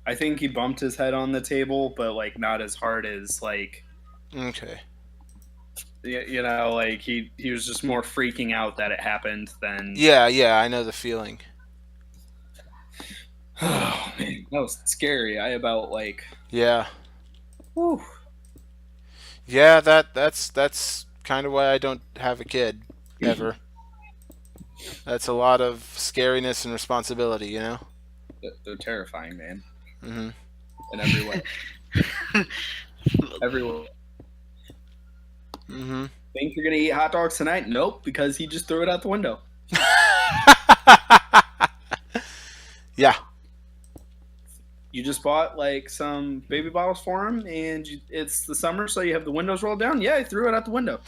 I think he bumped his head on the table, but, like, not as hard as, like... Okay. You know, like, he was just more freaking out that it happened than... Yeah, I know the feeling. Oh, man, that was scary. I about, like... Yeah. Whew. Yeah, that's kind of why I don't have a kid, ever. That's a lot of scariness and responsibility, you know? They're terrifying, man. Mm-hmm. In every way. Every way. Mm-hmm. Think you're gonna eat hot dogs tonight? Nope, because he just threw it out the window. Yeah. You just bought, like, some baby bottles for him, and it's the summer, so you have the windows rolled down? Yeah, he threw it out the window.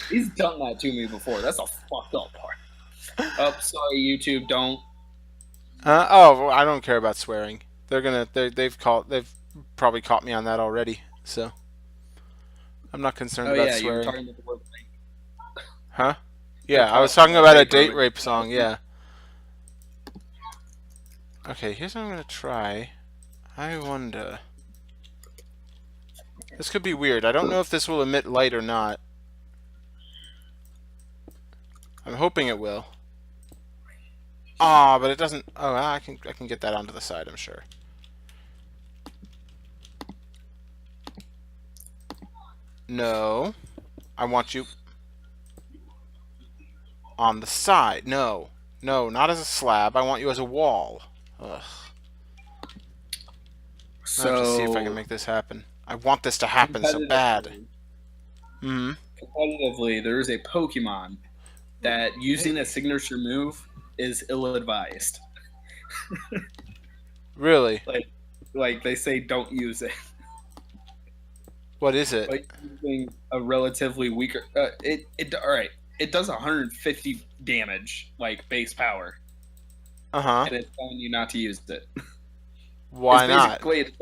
He's done that to me before. That's a fucked up part. Oh, sorry, YouTube, don't. Oh, I don't care about swearing. They've probably caught me on that already, so I'm not concerned about you were swearing. talking about the word rape. Huh? Yeah, I was talking about a date rape song, yeah. Okay, here's what I'm gonna try. I wonder... This could be weird. I don't know if this will emit light or not. I'm hoping it will. Ah, but it doesn't. Oh, I can get that onto the side, I'm sure. No. I want you on the side. No. No, not as a slab. I want you as a wall. Ugh. I have to see if I can So make this happen. I want this to happen so bad. Mm-hmm. competitively, there is a Pokemon that using a signature move is ill-advised. Really? Like they say, don't use it. What is it? Like using a relatively weaker. All right. It does 150 damage, like base power, Uh-huh. and it's telling you not to use it. Why It's not? basically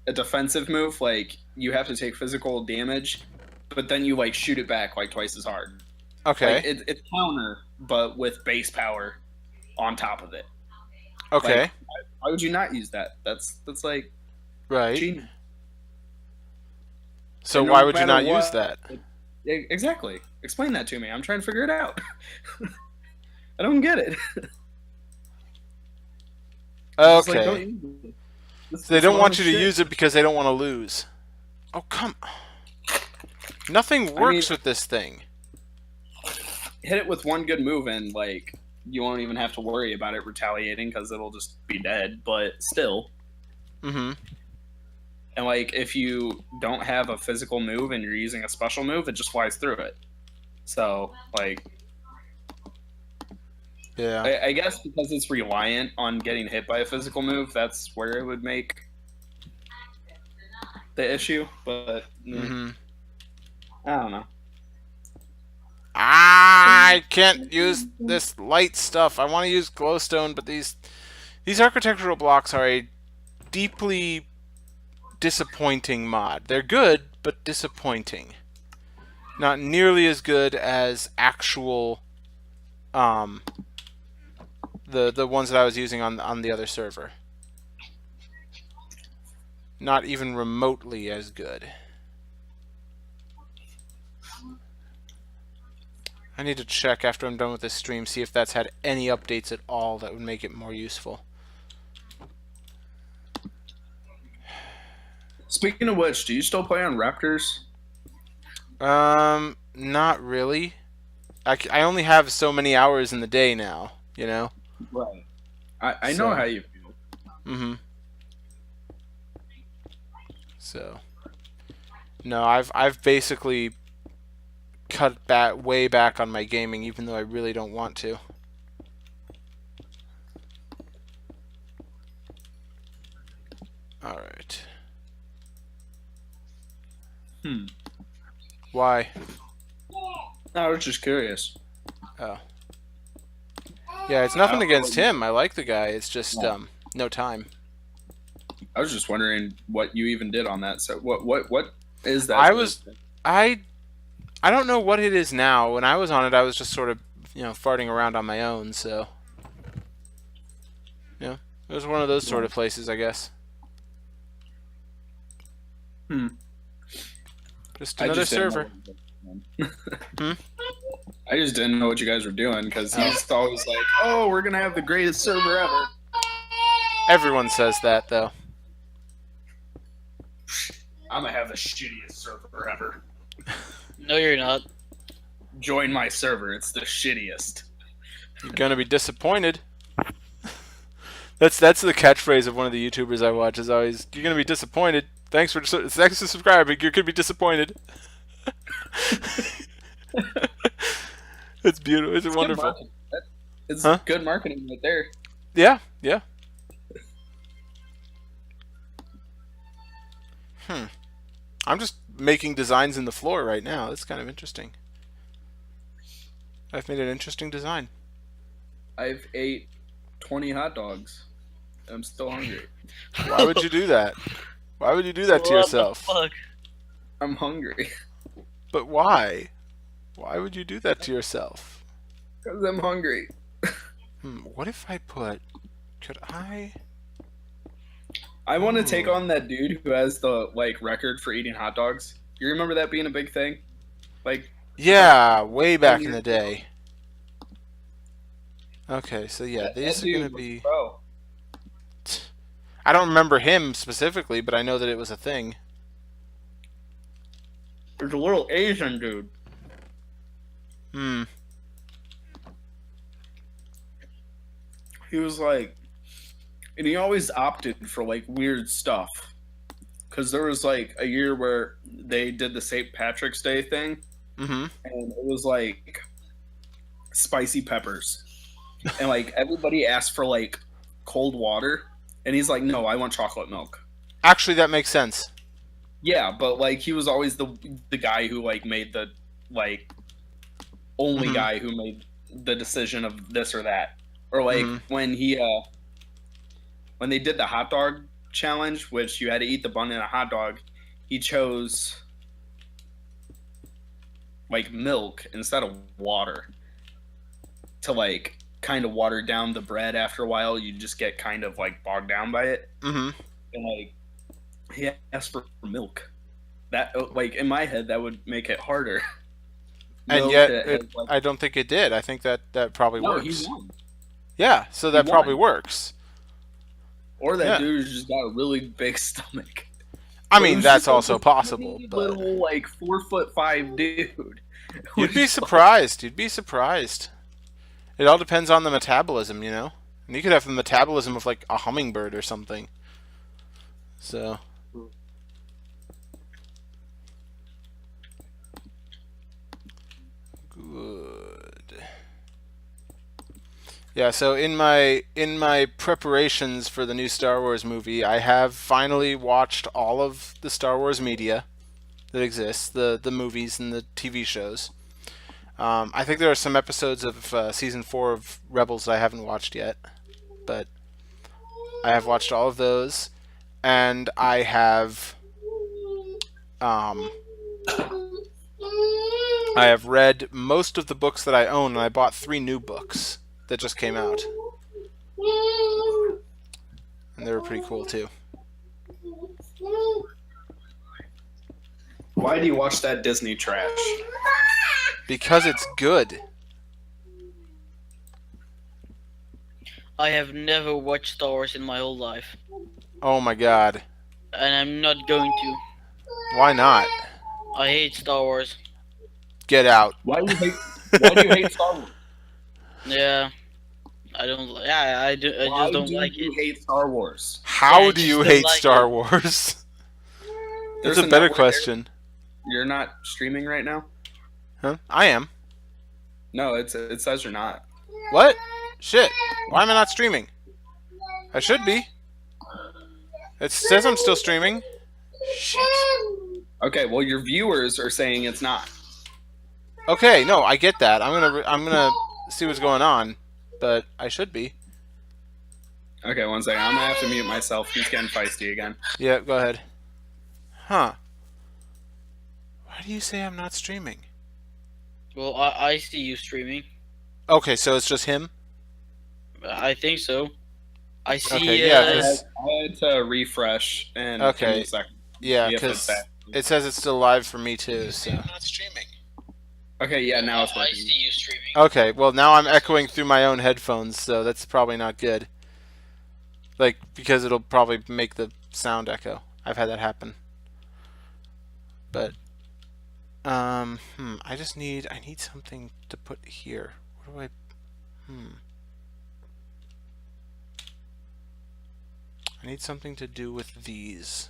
a defensive move. Like you have to take physical damage, but then you like shoot it back like twice as hard. Okay. Like it's counter, but with base power on top of it. Okay. Like, why would you not use that? That's like Right. cheating. So And no why would you matter not use what- that? Exactly. Explain that to me. I'm trying to figure it out. I don't get it. It's like, Okay. don't use it. So they don't want you to use it because they don't want to lose. Oh, come. Nothing works with this thing. Hit it with one good move and like you won't even have to worry about it retaliating because it'll just be dead. But still, Mm-hmm. and like if you don't have a physical move and you're using a special move, it just flies through it. So like, Yeah. I guess because it's reliant on getting hit by a physical move, that's where it would make the issue. But Mm-hmm. I don't know. I can't use this light stuff. I want to use glowstone, but these architectural blocks are a deeply disappointing mod. They're good, but disappointing. Not nearly as good as actual the ones that I was using on the other server. Not even remotely as good. I need to check after I'm done with this stream, see if that's had any updates at all that would make it more useful. Speaking of which, do you still play on Raptors? Not really. I only have so many hours in the day now, you know? Right. I So- know how you feel. Mm-hmm. So, no, I've basically cut back way back on my gaming, even though I really don't want to. All right. Why? No, I was just curious. Oh. Yeah, it's nothing against him. I like the guy. It's just no time. I was just wondering what you even did on that. So what is that? I don't know what it is now. When I was on it, I was just sort of, farting around on my own, so it was one of those sort of places, I guess. Just I another just didn't server. know. I just didn't know what you guys were doing because he's always like, "Oh, we're gonna have the greatest server ever." Everyone says that, though. I'm gonna have the shittiest server ever. No, you're not. Join my server. It's the shittiest. You're gonna be disappointed. That's the catchphrase of one of the YouTubers I watch. Is always, "You're gonna be disappointed. Thanks for subscribing. You could be disappointed." It's beautiful. It's wonderful. It's Huh? good marketing right there. Yeah. I'm just making designs in the floor right now. That's kind of interesting. I've made an interesting design. I've ate 20 hot dogs. I'm still hungry. Why would you do that? Why would you do that to What yourself? the fuck? I'm hungry But why? Why would you do that to yourself? because I'm hungry. What if I put... Could I... I want to take on that dude who has the record for eating hot dogs. You remember that being a big thing? Like, Yeah, way back in the day. Okay, so yeah, That these are dude gonna was be. pro. I don't remember him specifically, but I know that it was a thing. There's a little Asian dude. Hmm. He was like, and he always opted for like weird stuff. Because there was like a year where they did the St. Patrick's Day thing, Mm-hmm. and it was like spicy peppers, and like everybody asked for like cold water, and he's like, "No, I want chocolate milk." Actually, that makes sense. Yeah, but like he was always the guy who like made the like only Mm-hmm. guy who made the decision of this or that, or like Mm-hmm. when they did the hot dog challenge, which you had to eat the bun in a hot dog, he chose like milk instead of water to like kind of water down the bread. After a while you just get kind of like bogged down by it, Mm-hmm. and like he asked for milk. That like in my head that would make it harder. And Milk yet, that has like I don't think it did. I think that probably no, he works. won. Yeah, so He that probably won. works. Or that Yeah. dude's just got a really big stomach. I But it mean, was that's just like also this possible, tiny but little like 4'5" dude. you'd be Was surprised. You'd be surprised. It all depends on the metabolism, you know? And you could have the metabolism of like a hummingbird or something. So, good. Yeah, so in my preparations for the new Star Wars movie, I have finally watched all of the Star Wars media that exists, the movies and the TV shows. I think there are some episodes of season 4 of Rebels that I haven't watched yet, but I have watched all of those, and um, I have read most of the books that I own, and I bought 3 new books that just came out, and they were pretty cool too. why do you watch that Disney trash? Because it's good. I have never watched Star Wars in my whole life, Oh my god. and I'm not going to. Why not? I hate Star Wars. Get out. Why do you hate? Why do you hate Star Wars? Yeah, I don't. Yeah, I do. I Why just don't do like you it. hate Star Wars? How Yeah, I do just you don't hate like Star it. Wars? That's There's a better network question. You're not streaming right now? Huh? I am. No, it says you're not. What? Shit. Why am I not streaming? I should be. It says I'm still streaming. Shit. Okay, well your viewers are saying it's not. Okay, no, I get that. I'm gonna see what's going on, but I should be. Okay, one second. I'm gonna have to mute myself. He's getting feisty again. Yeah, go ahead. Huh. Why do you say I'm not streaming? Well, I see you streaming. Okay, so it's just him? I think so. I see. Okay, yeah, I 'cause- had to refresh and Okay. give me a second. Yeah, See if because it's back. it says it's still live for me too, so. I'm not streaming. Okay, yeah, now it's I working. see you streaming. Okay, well now I'm echoing through my own headphones, so that's probably not good. Like, because it'll probably make the sound echo. I've had that happen. But, I need something to put here. What do I need something to do with these.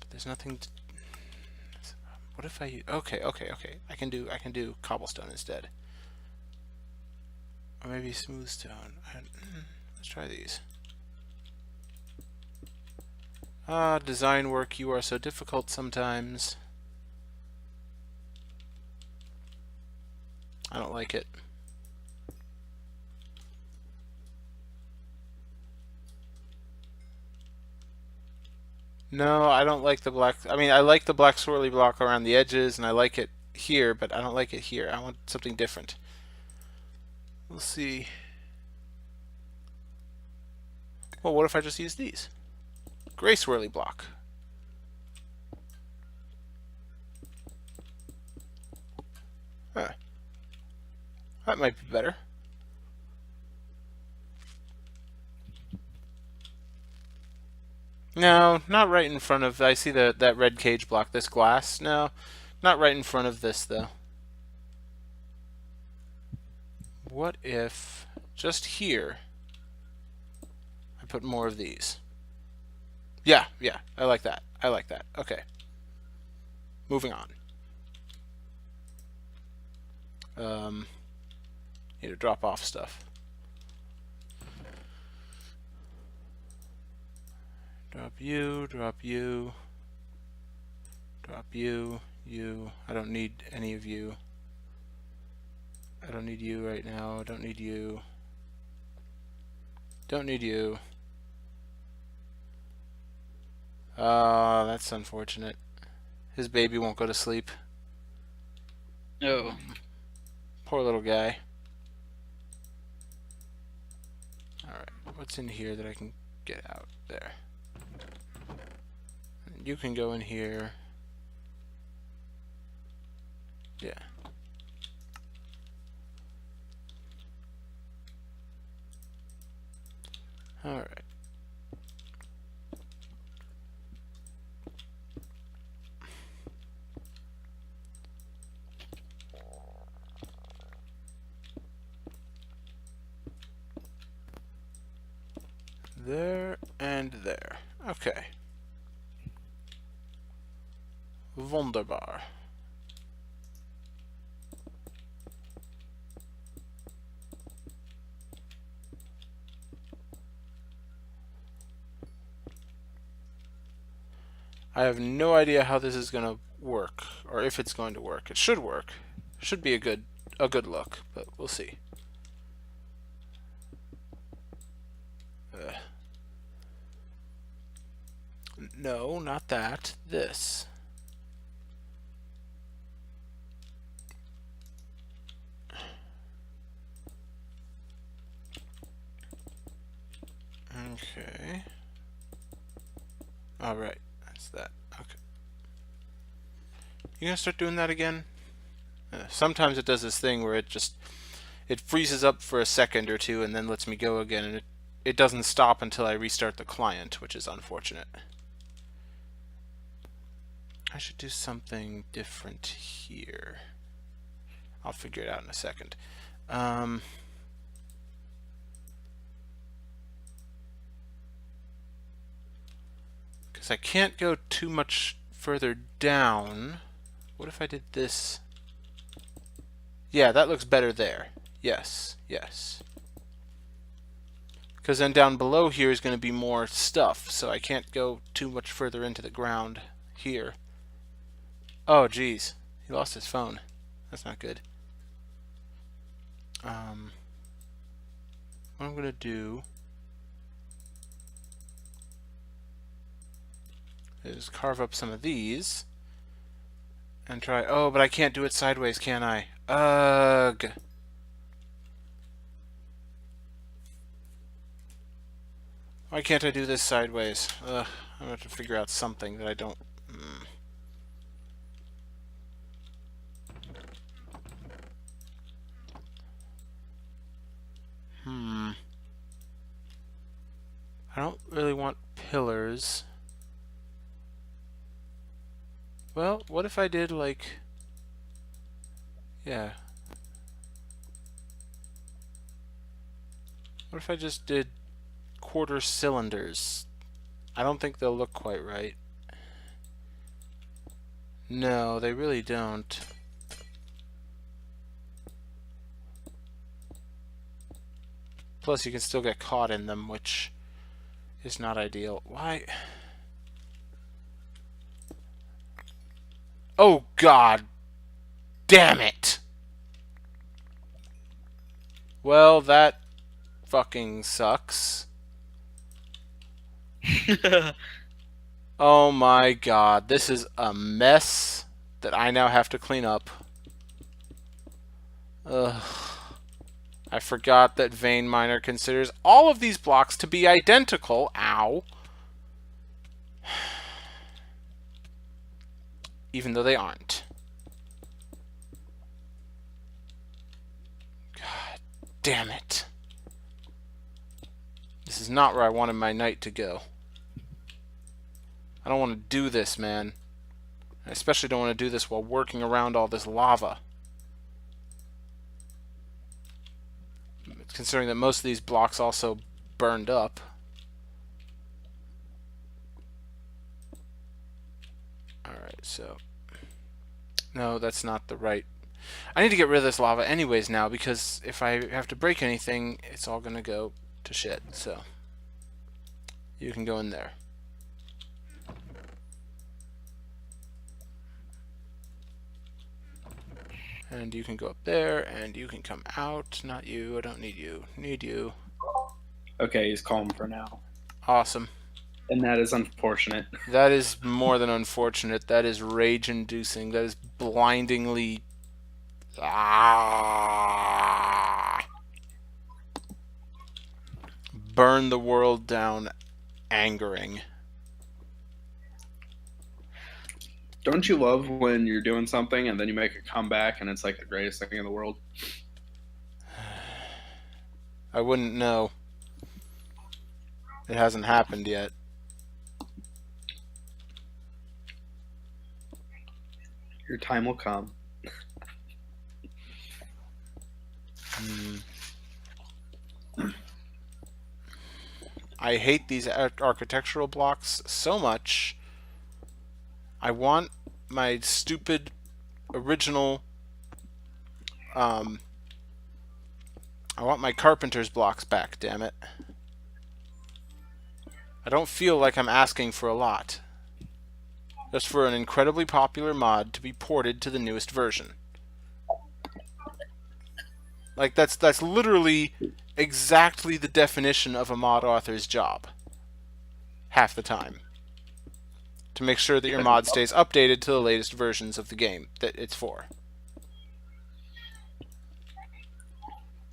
But there's nothing to, what if I, okay. I can do cobblestone instead. Or maybe smooth stone. Let's try these. Design work, you are so difficult sometimes. I don't like it. No, I don't like the black. I mean, I like the black swirly block around the edges, and I like it here, but I don't like it here. I want something different. We'll see. Well, what if I just use these? Gray swirly block. Huh. That might be better. No, not right in front of... I see that red cage block, this glass. No, not right in front of this, though. What if just here I put more of these? Yeah, I like that. I like that. Okay. Moving on. Need to drop off stuff. Drop you, drop you, drop you, you. I don't need any of you. I don't need you right now. I don't need you. Don't need you. That's unfortunate. His baby won't go to sleep. Oh. Poor little guy. Alright, what's in here that I can get out? There. You can go in here. Yeah. Alright. There and there. Okay. Wunderbar. I have no idea how this is going to work, or if it's going to work. It should work. Should be a good look, but we'll see. No, not that. This. Okay. Alright, that's that. Okay. You gonna start doing that again? Sometimes it does this thing where it freezes up for a second or two and then lets me go again, and it doesn't stop until I restart the client, which is unfortunate. I should do something different here. I'll figure it out in a second. Because I can't go too much further down. What if I did this? Yeah, that looks better there. Yes, yes. Because then down below here is going to be more stuff, so I can't go too much further into the ground here. Oh, geez. He lost his phone. That's not good. What I'm going to do is carve up some of these and try... Oh, but I can't do it sideways, can I? Ugh. Why can't I do this sideways? Ugh. I'm going to have to figure out something that I don't... I don't really want pillars. Well, what if I did, like... Yeah. What if I just did quarter cylinders? I don't think they'll look quite right. No, they really don't. Plus, you can still get caught in them, which is not ideal. Why? Oh, God. Damn it. Well, that fucking sucks. Oh my God. This is a mess that I now have to clean up. Ugh. I forgot that Vein Miner considers all of these blocks to be identical. Ow. Even though they aren't. God damn it. This is not where I wanted my knight to go. I don't want to do this, man. I especially don't want to do this while working around all this lava. Considering that most of these blocks also burned up. Alright, so... No, that's not the right... I need to get rid of this lava anyways now, because if I have to break anything, it's all gonna go to shit, so... You can go in there. And you can go up there, and you can come out. Not you, I don't need you. Need you. Okay, he's calm for now. Awesome. And that is unfortunate. That is more than unfortunate. That is rage-inducing. That is blindingly... Burn the world down, angering. Don't you love when you're doing something and then you make a comeback and it's like the greatest thing in the world? I wouldn't know. It hasn't happened yet. Your time will come. I hate these architectural blocks so much. I want my stupid original... I want my carpenter's blocks back, damn it. I don't feel like I'm asking for a lot. Just for an incredibly popular mod to be ported to the newest version. Like, that's literally exactly the definition of a mod author's job. Half the time. To make sure that your mod stays updated to the latest versions of the game that it's for.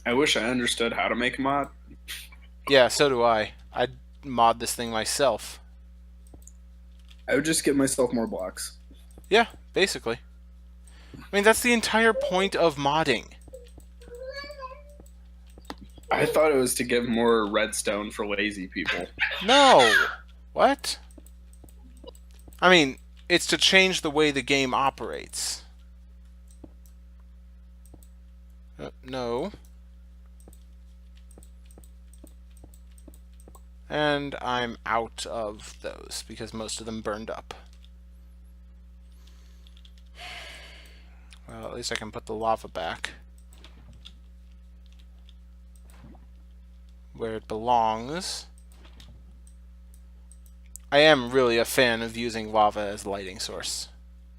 I wish I understood how to make a mod. Yeah, so do I. I'd mod this thing myself. I would just give myself more blocks. Yeah, basically. I mean, that's the entire point of modding. I thought it was to give more redstone for lazy people. No! What? I mean, it's to change the way the game operates. No. And I'm out of those, because most of them burned up. Well, at least I can put the lava back where it belongs. I am really a fan of using lava as lighting source.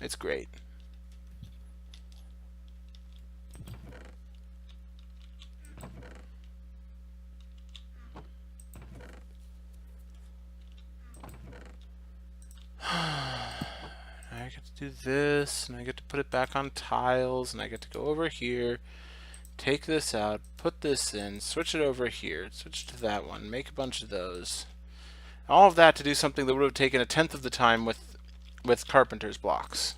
It's great. I get to do this, and I get to put it back on tiles, and I get to go over here, take this out, put this in, switch it over here, switch to that one, make a bunch of those. All of that to do something that would have taken 1/10 of the time with carpenter's blocks.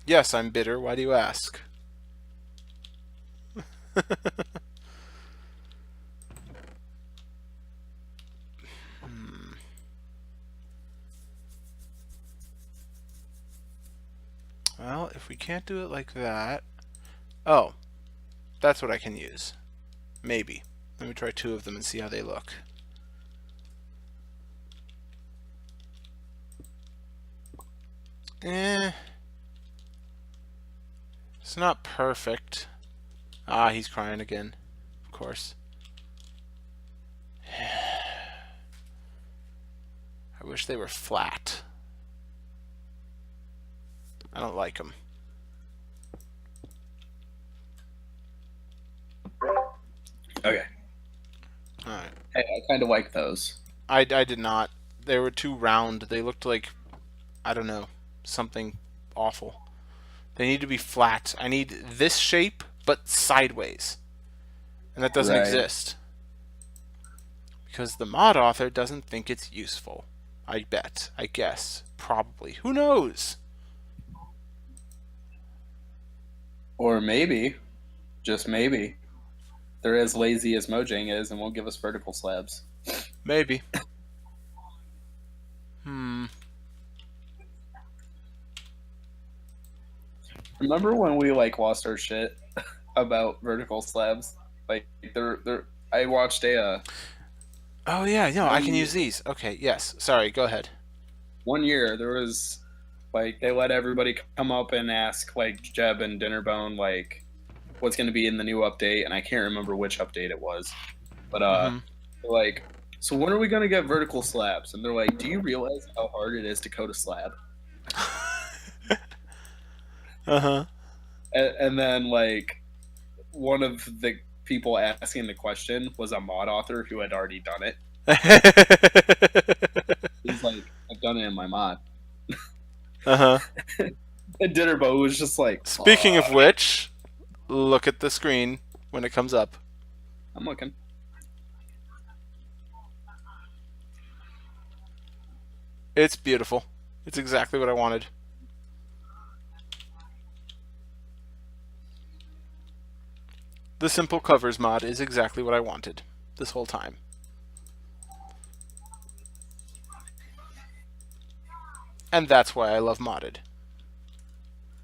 Yes, I'm bitter. Why do you ask? Well, if we can't do it like that... Oh, that's what I can use. Maybe. Let me try 2 of them and see how they look. It's not perfect. Ah, he's crying again. Of course. I wish they were flat. I don't like them. Okay. Alright. Hey, I kind of like those. I did not. They were too round. They looked like, I don't know, something awful. They need to be flat. I need this shape, but sideways. And that doesn't exist. Because the mod author doesn't think it's useful. I bet. I guess. Probably. Who knows? Or maybe, just maybe, they're as lazy as Mojang is and won't give us vertical slabs. Maybe. Remember when we like lost our shit about vertical slabs? Like they're I watched a Oh yeah, no, I can One- use these. Okay, yes. Sorry, go ahead. one year there was like they let everybody come up and ask like Jeb and Dinnerbone like what's going to be in the new update, and I can't remember which update it was, but they're like, so when are we going to get vertical slabs? And they're like, do you realize how hard it is to coat a slab? Uh-huh. And then like one of the people asking the question was a mod author who had already done it. He's like, I've done it in my mod. Uh-huh. And Dinnerbo was just like, Speaking of "Fuck." which, look at the screen when it comes up. I'm looking. It's beautiful. It's exactly what I wanted. The simple covers mod is exactly what I wanted this whole time. And that's why I love modded.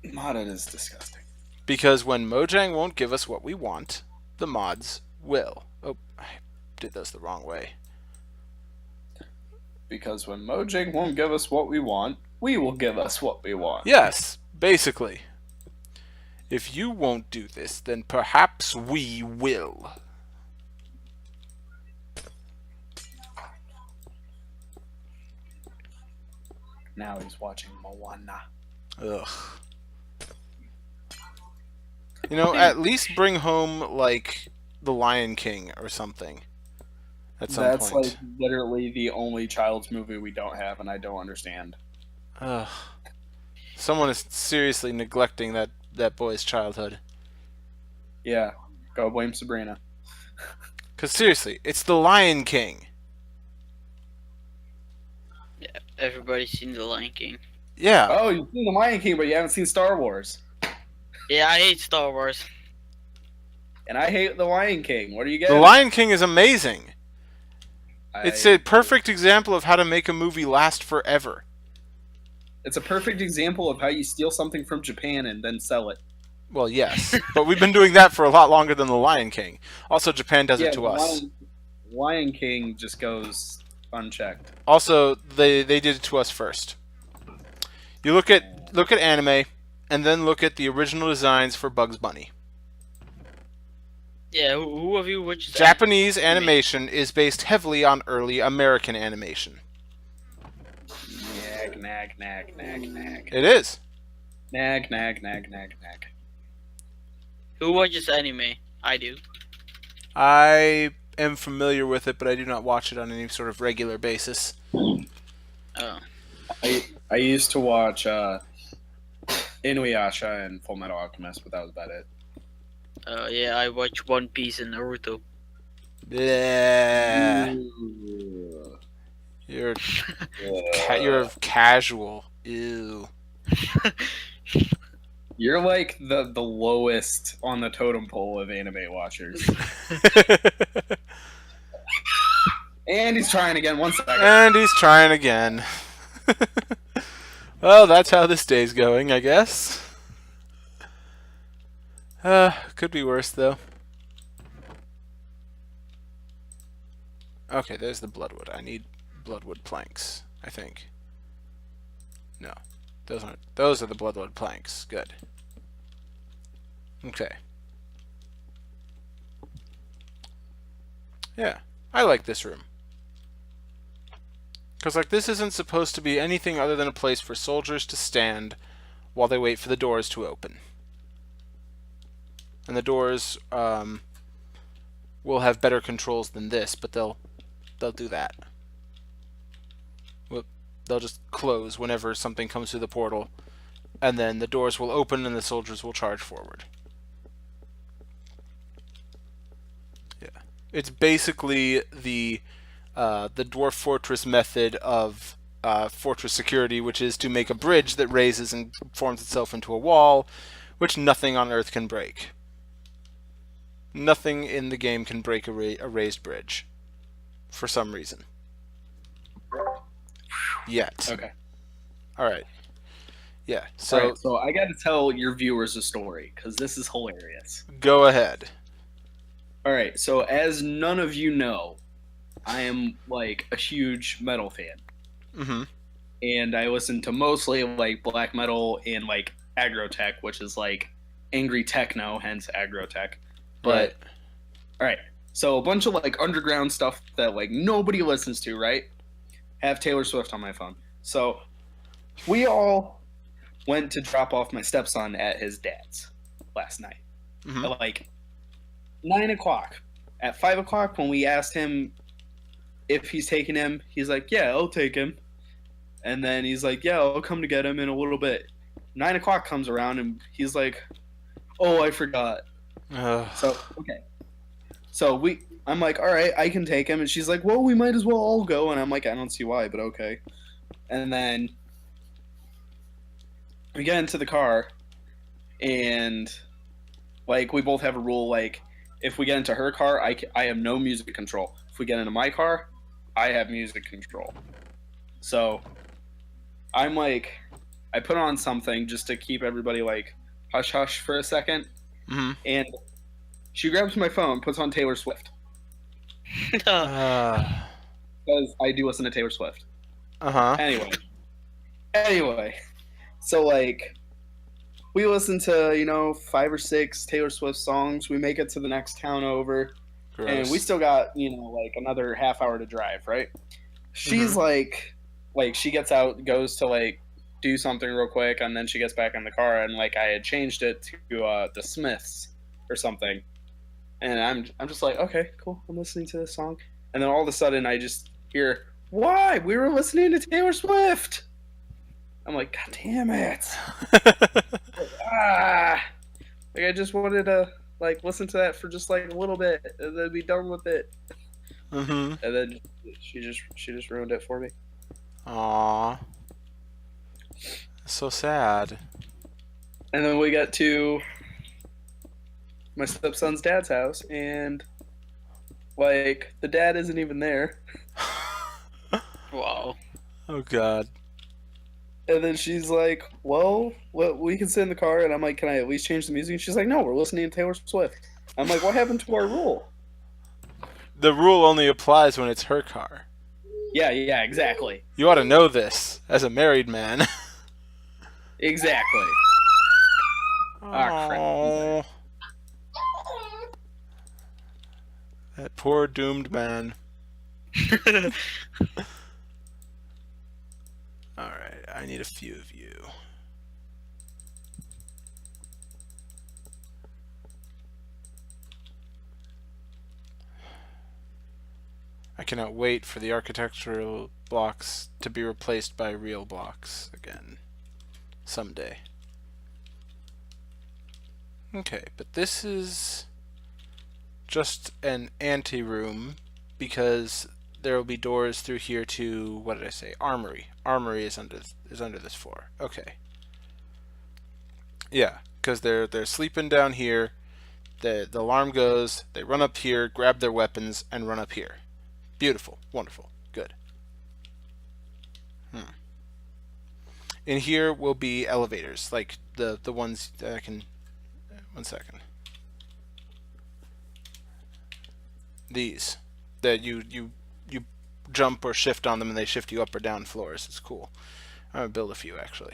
Modded is disgusting. Because when Mojang won't give us what we want, the mods will. Oh, I did those the wrong way. Because when Mojang won't give us what we want, we will give us what we want. Yes, basically. If you won't do this, then perhaps we will. Now he's watching Moana. Ugh. You know, at least bring home, like, The Lion King or something. At some That's point. like literally the only child's movie we don't have, and I don't understand. Ugh. Someone is seriously neglecting that boy's childhood. Yeah, go blame Sabrina. Because seriously, it's The Lion King. Yeah, everybody's seen The Lion King. Yeah. Oh, you've seen The Lion King, but you haven't seen Star Wars. Yeah, I hate Star Wars. And I hate The Lion King. What are you The getting? Lion King is amazing. It's a perfect example of how to make a movie last forever. It's a perfect example of how you steal something from Japan and then sell it. Well, yes. But we've been doing that for a lot longer than The Lion King. Also, Japan does it to the us. Lion King just goes unchecked. Also, they did it to us first. You look at anime, and then look at the original designs for Bugs Bunny. Yeah, who of you watches Japanese animation is based heavily on early American animation. Nag, nag, nag, nag, nag. It is. Nag, nag, nag, nag, nag. Who watches anime? I do. I am familiar with it, but I do not watch it on any sort of regular basis. Oh. I used to watch Inuyasha and Full Metal Alchemist, but that was about it. Yeah, I watch One Piece and Naruto. Yeah. Ooh. You're casual. Ew. You're like the lowest on the totem pole of anime watchers. And he's trying again. 1 second. And he's trying again. Well, that's how this day's going, I guess. Could be worse, though. Okay, there's the bloodwood. I need bloodwood planks, I think. No. Those are the bloodwood planks. Good. Okay. Yeah, I like this room. Because, like, this isn't supposed to be anything other than a place for soldiers to stand while they wait for the doors to open. And the doors will have better controls than this, but they'll do that. They'll just close whenever something comes through the portal, and then the doors will open and the soldiers will charge forward. Yeah, it's basically the dwarf fortress method of fortress security, which is to make a bridge that raises and forms itself into a wall, which nothing on Earth can break. Nothing in the game can break a raised bridge. For some reason. Yet. Okay. Alright. Yeah, All so right. So I got to tell your viewers a story because this is hilarious. go ahead. All right. So as none of you know, I am like a huge metal fan, Mm-hmm. and I listen to mostly like black metal and like aggro tech, which is like angry techno, hence aggro tech. Right. But all right. So a bunch of like underground stuff that like nobody listens to, right? Have Taylor Swift on my phone. So we all went to drop off my stepson at his dad's last night Mm-hmm. at like 9 o'clock. At 5 o'clock, when we asked him if he's taking him, he's like, "Yeah, I'll take him." And then he's like, "Yeah, I'll come to get him in a little bit." 9 o'clock comes around and he's like, "Oh, I forgot." So okay. So I'm like, "All right, I can take him," and she's like, "Well, we might as well all go," and I'm like, "I don't see why, but okay." And then we get into the car, and like we both have a rule, like if we get into her car, I have no music control. If we get into my car, I have music control. So I'm like, I put on something just to keep everybody like hush hush for a second, Mm-hmm. and she grabs my phone, puts on Taylor Swift Uh, because I do listen to Taylor Swift. uh-huh. Anyway, so like we listen to 5 or 6 Taylor Swift songs. We make it to the next town over, and we Gross. still got like another half hour to drive. Right? She's like she gets out, goes to like do something real quick, and then she gets back in the car, and like I had changed it to the Smiths or something, and I'm just like, okay, cool, I'm listening to this song, and then all of a sudden I just hear, "Why? We were listening to Taylor Swift." I'm like, God damn it! Ah, like I just wanted to like listen to that for just like a little bit, and then be done with it, Mm-hmm. and then she just ruined it for me. Aw. So sad. And then we got to my stepson's dad's house, and like the dad isn't even there. Wow. Oh god. And then she's like, "Well, we can sit in the car." And I'm like, "Can I at least change the music?" And she's like, "No, we're listening to Taylor Swift." I'm like, "What happened to our rule?" The rule only applies when it's her car. Yeah, exactly. You ought to know this as a married man. Exactly. Ah, crap. Oh, that poor doomed man. Alright, I need a few of you. I cannot wait for the architectural blocks to be replaced by real blocks again. Someday. Okay, but this is just an anteroom because there will be doors through here to, what did I say? Armory. Armory is under this floor. Okay. Yeah, because they're sleeping down here. The alarm goes. They run up here, grab their weapons, and run up here. Beautiful, wonderful, good. In here will be elevators, like the ones that I can. One second. These that you jump or shift on them and they shift you up or down floors. It's cool. I'm gonna build a few actually.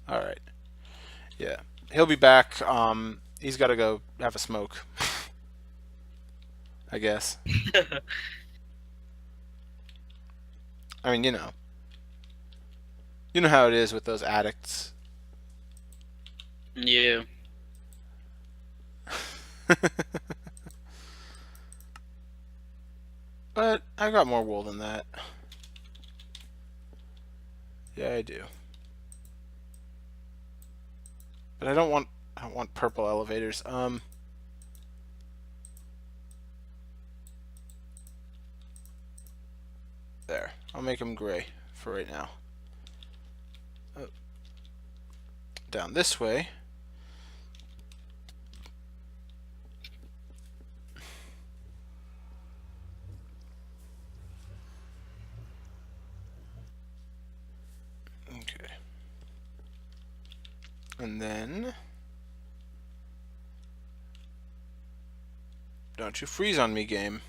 All right. Yeah, he'll be back. He's got to go have a smoke. I guess. I mean, you know how it is with those addicts. Yeah. But I got more wool than that. Yeah, I do. But I don't want purple elevators. There. I'll make them gray for right now. Oh. down this way. Okay. And then... Don't you freeze on me, game.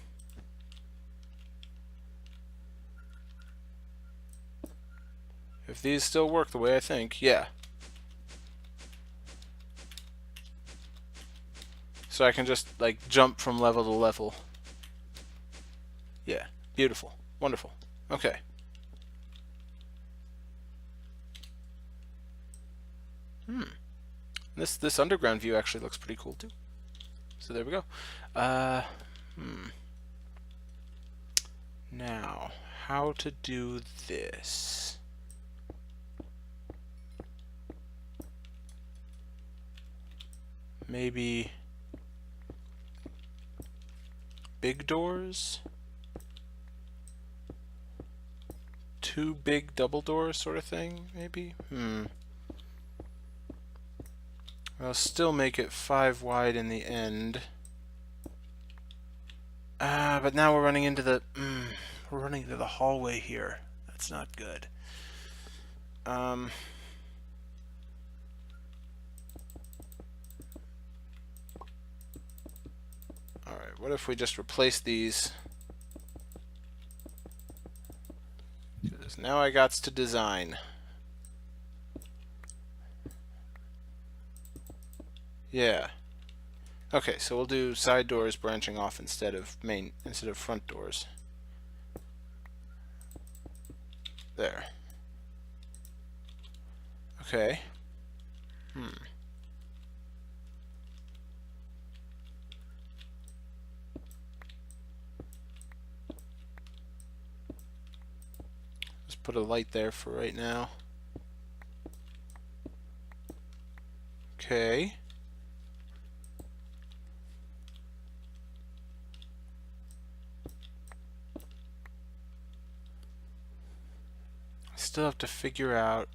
If these still work the way I think, yeah. So I can just, like, jump from level to level. Yeah, beautiful. Wonderful. Okay. This underground view actually looks pretty cool, too. So there we go. Now, how to do this? Maybe big doors? 2 big double doors sort of thing, maybe? I'll still make it 5 wide in the end. But now we're running into the hallway here. That's not good. Alright, what if we just replace these? Because now I got to design. Yeah. Okay, so we'll do side doors branching off instead of front doors. There. Okay. Just put a light there for right now. Okay. Still have to figure out.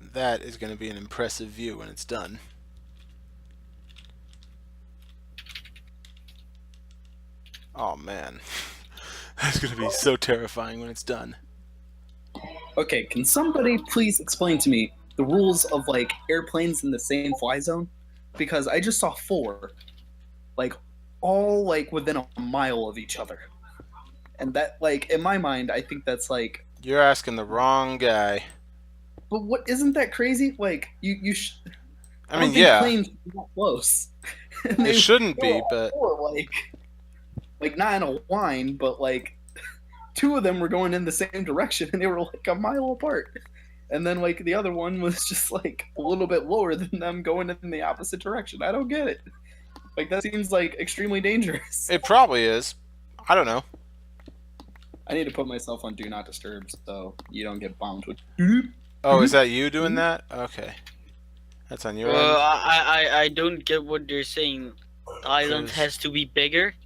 That is going to be an impressive view when it's done. Oh man. That's going to be so terrifying when it's done. Okay, can somebody please explain to me the rules of like airplanes in the same fly zone? Because I just saw 4, like all like within a mile of each other, and that like in my mind I think that's like. You're asking the wrong guy. But what isn't that crazy? Like I mean, don't think yeah. planes are that close. It shouldn't be, but like not in a line, but like 2 of them were going in the same direction and they were like a mile apart. And then like the other one was just like a little bit lower than them going in the opposite direction. I don't get it. Like that seems like extremely dangerous. It probably is. I don't know. I need to put myself on Do Not Disturb so you don't get bombed with. Oh, is that you doing that? Okay. That's on your end? I don't get what they're saying. The island has to be bigger.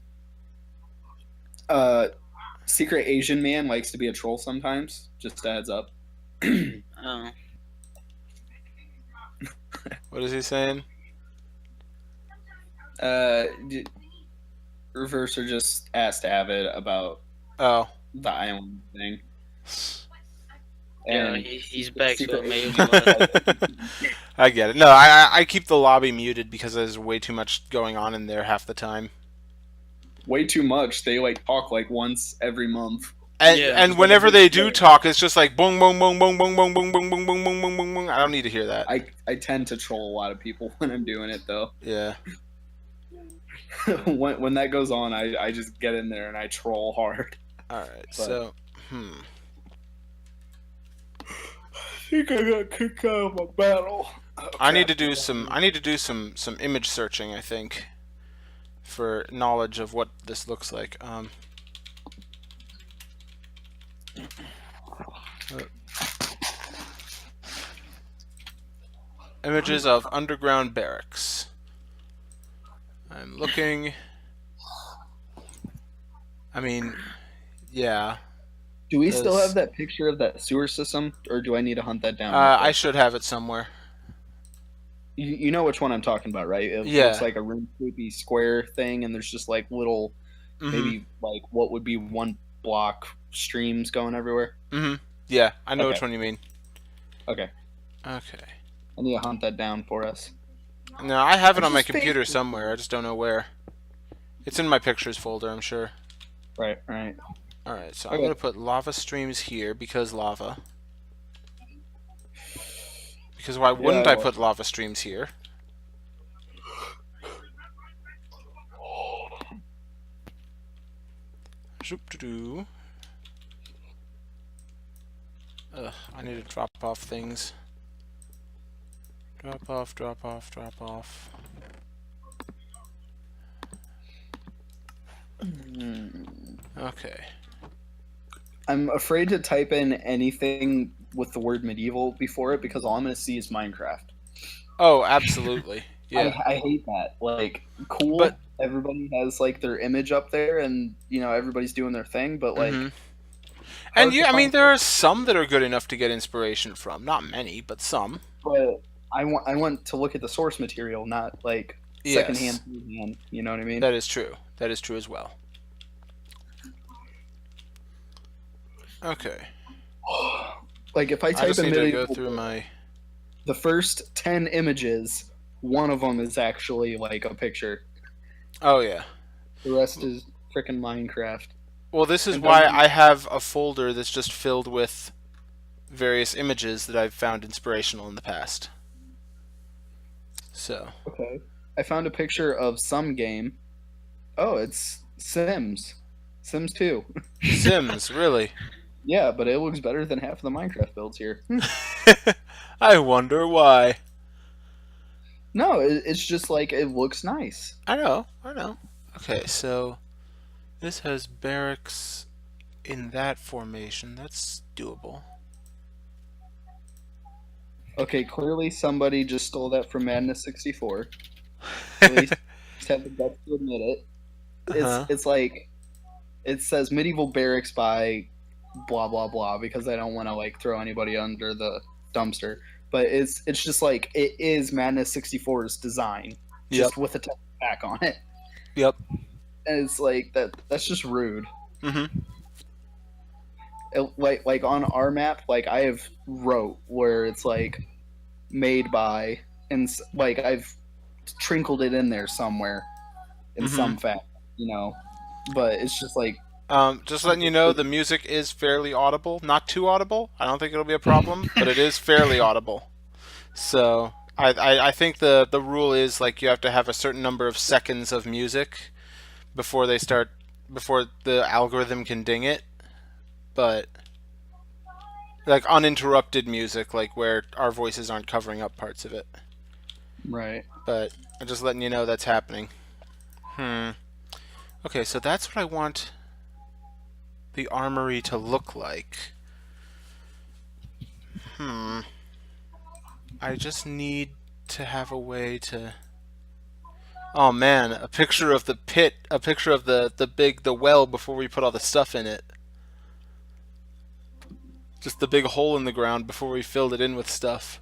Secret Asian man likes to be a troll sometimes. Just a heads up. Oh. What is he saying? Reverser just asked Avid about Oh. the island thing. Yeah, And he's back, so Secret maybe. I get it. No, I keep the lobby muted because there's way too much going on in there half the time. way too much. They like talk like once every month. And whenever they do talk, it's just like boom, boom, boom, boom, boom, boom, boom, boom, boom, boom, boom, boom, boom, boom. I don't need to hear that. I tend to troll a lot of people when I'm doing it though. Yeah. when that goes on, I just get in there and I troll hard. All right. So, I think I got kicked out of a battle. I need to do some image searching, I think, for knowledge of what this looks like. Images of underground barracks. I'm looking. I mean, yeah. Do we still Does have that picture of that sewer system, or do I need to hunt that down real I quick? should have it somewhere. You know which one I'm talking about, right? It looks Yeah. like a really creepy square thing, and there's just like little, Mhm. maybe like what would be one block streams going everywhere. Mhm. Yeah, I know Okay, which one you mean. okay. Okay. I need to hunt that down for us. No, I have I it on my just computer faced. somewhere. I just don't know where. It's in my pictures folder, I'm sure. Right, right. All right, so I'm Okay. gonna put lava streams here because lava. Because why Yeah, wouldn't I I will. put lava streams here? Zoop-doo-doo. Ugh, I need to drop off things. Drop off, drop off, drop off. Okay. I'm afraid to type in anything with the word medieval before it because all I'm going to see is Minecraft. Oh, absolutely. Yeah. I hate that. Like, But cool. Everybody has like their image up there, and everybody's doing their thing. But like, mhm. And hard to yeah, I mean find. there are some that are good enough to get inspiration from. Not many, but some. But I want to look at the source material, not like Yes. secondhand, third-hand. You know what I mean? That is true. That is true as well. Okay. Like if I I type just in need to go medieval, through my the first 10 images, one of them is actually like a picture. Oh yeah. The rest is freaking Minecraft. Well, this is And why don't. I have a folder that's just filled with various images that I've found inspirational in the past. So, Okay. I found a picture of some game. Oh, it's Sims. Sims 2. Sims, really? Yeah, but it looks better than half of the Minecraft builds here. I wonder why. No, it's just like it looks nice. I know, I know. Okay, so this has barracks in that formation. That's doable. Okay, clearly somebody just stole that from Madness 64. At least have the guts to admit it. It's Uh-huh. it's like it says medieval barracks by blah blah blah because I don't want to like throw anybody under the dumpster. But it's just like it is Madness 64's design, Yep. just with a text pack on it, Yep. and it's like that's just rude. Mhm. Like on our map, like I have wrote where it's like made by, and like I've trinkled it in there somewhere in some Mhm. fact, but it's just like Just letting you know, the music is fairly audible. Not too audible. I don't think it'll be a problem, but it is fairly audible. So I think the rule is like you have to have a certain number of seconds of music before they start before the algorithm can ding it. But like uninterrupted music, like where our voices aren't covering up parts of it. right. But I'm just letting you know that's happening. Okay, so that's what I want the armory to look like. I just need to have a way to. Oh man, a picture of the pit, a picture of the well before we put all the stuff in it. Just the big hole in the ground before we filled it in with stuff.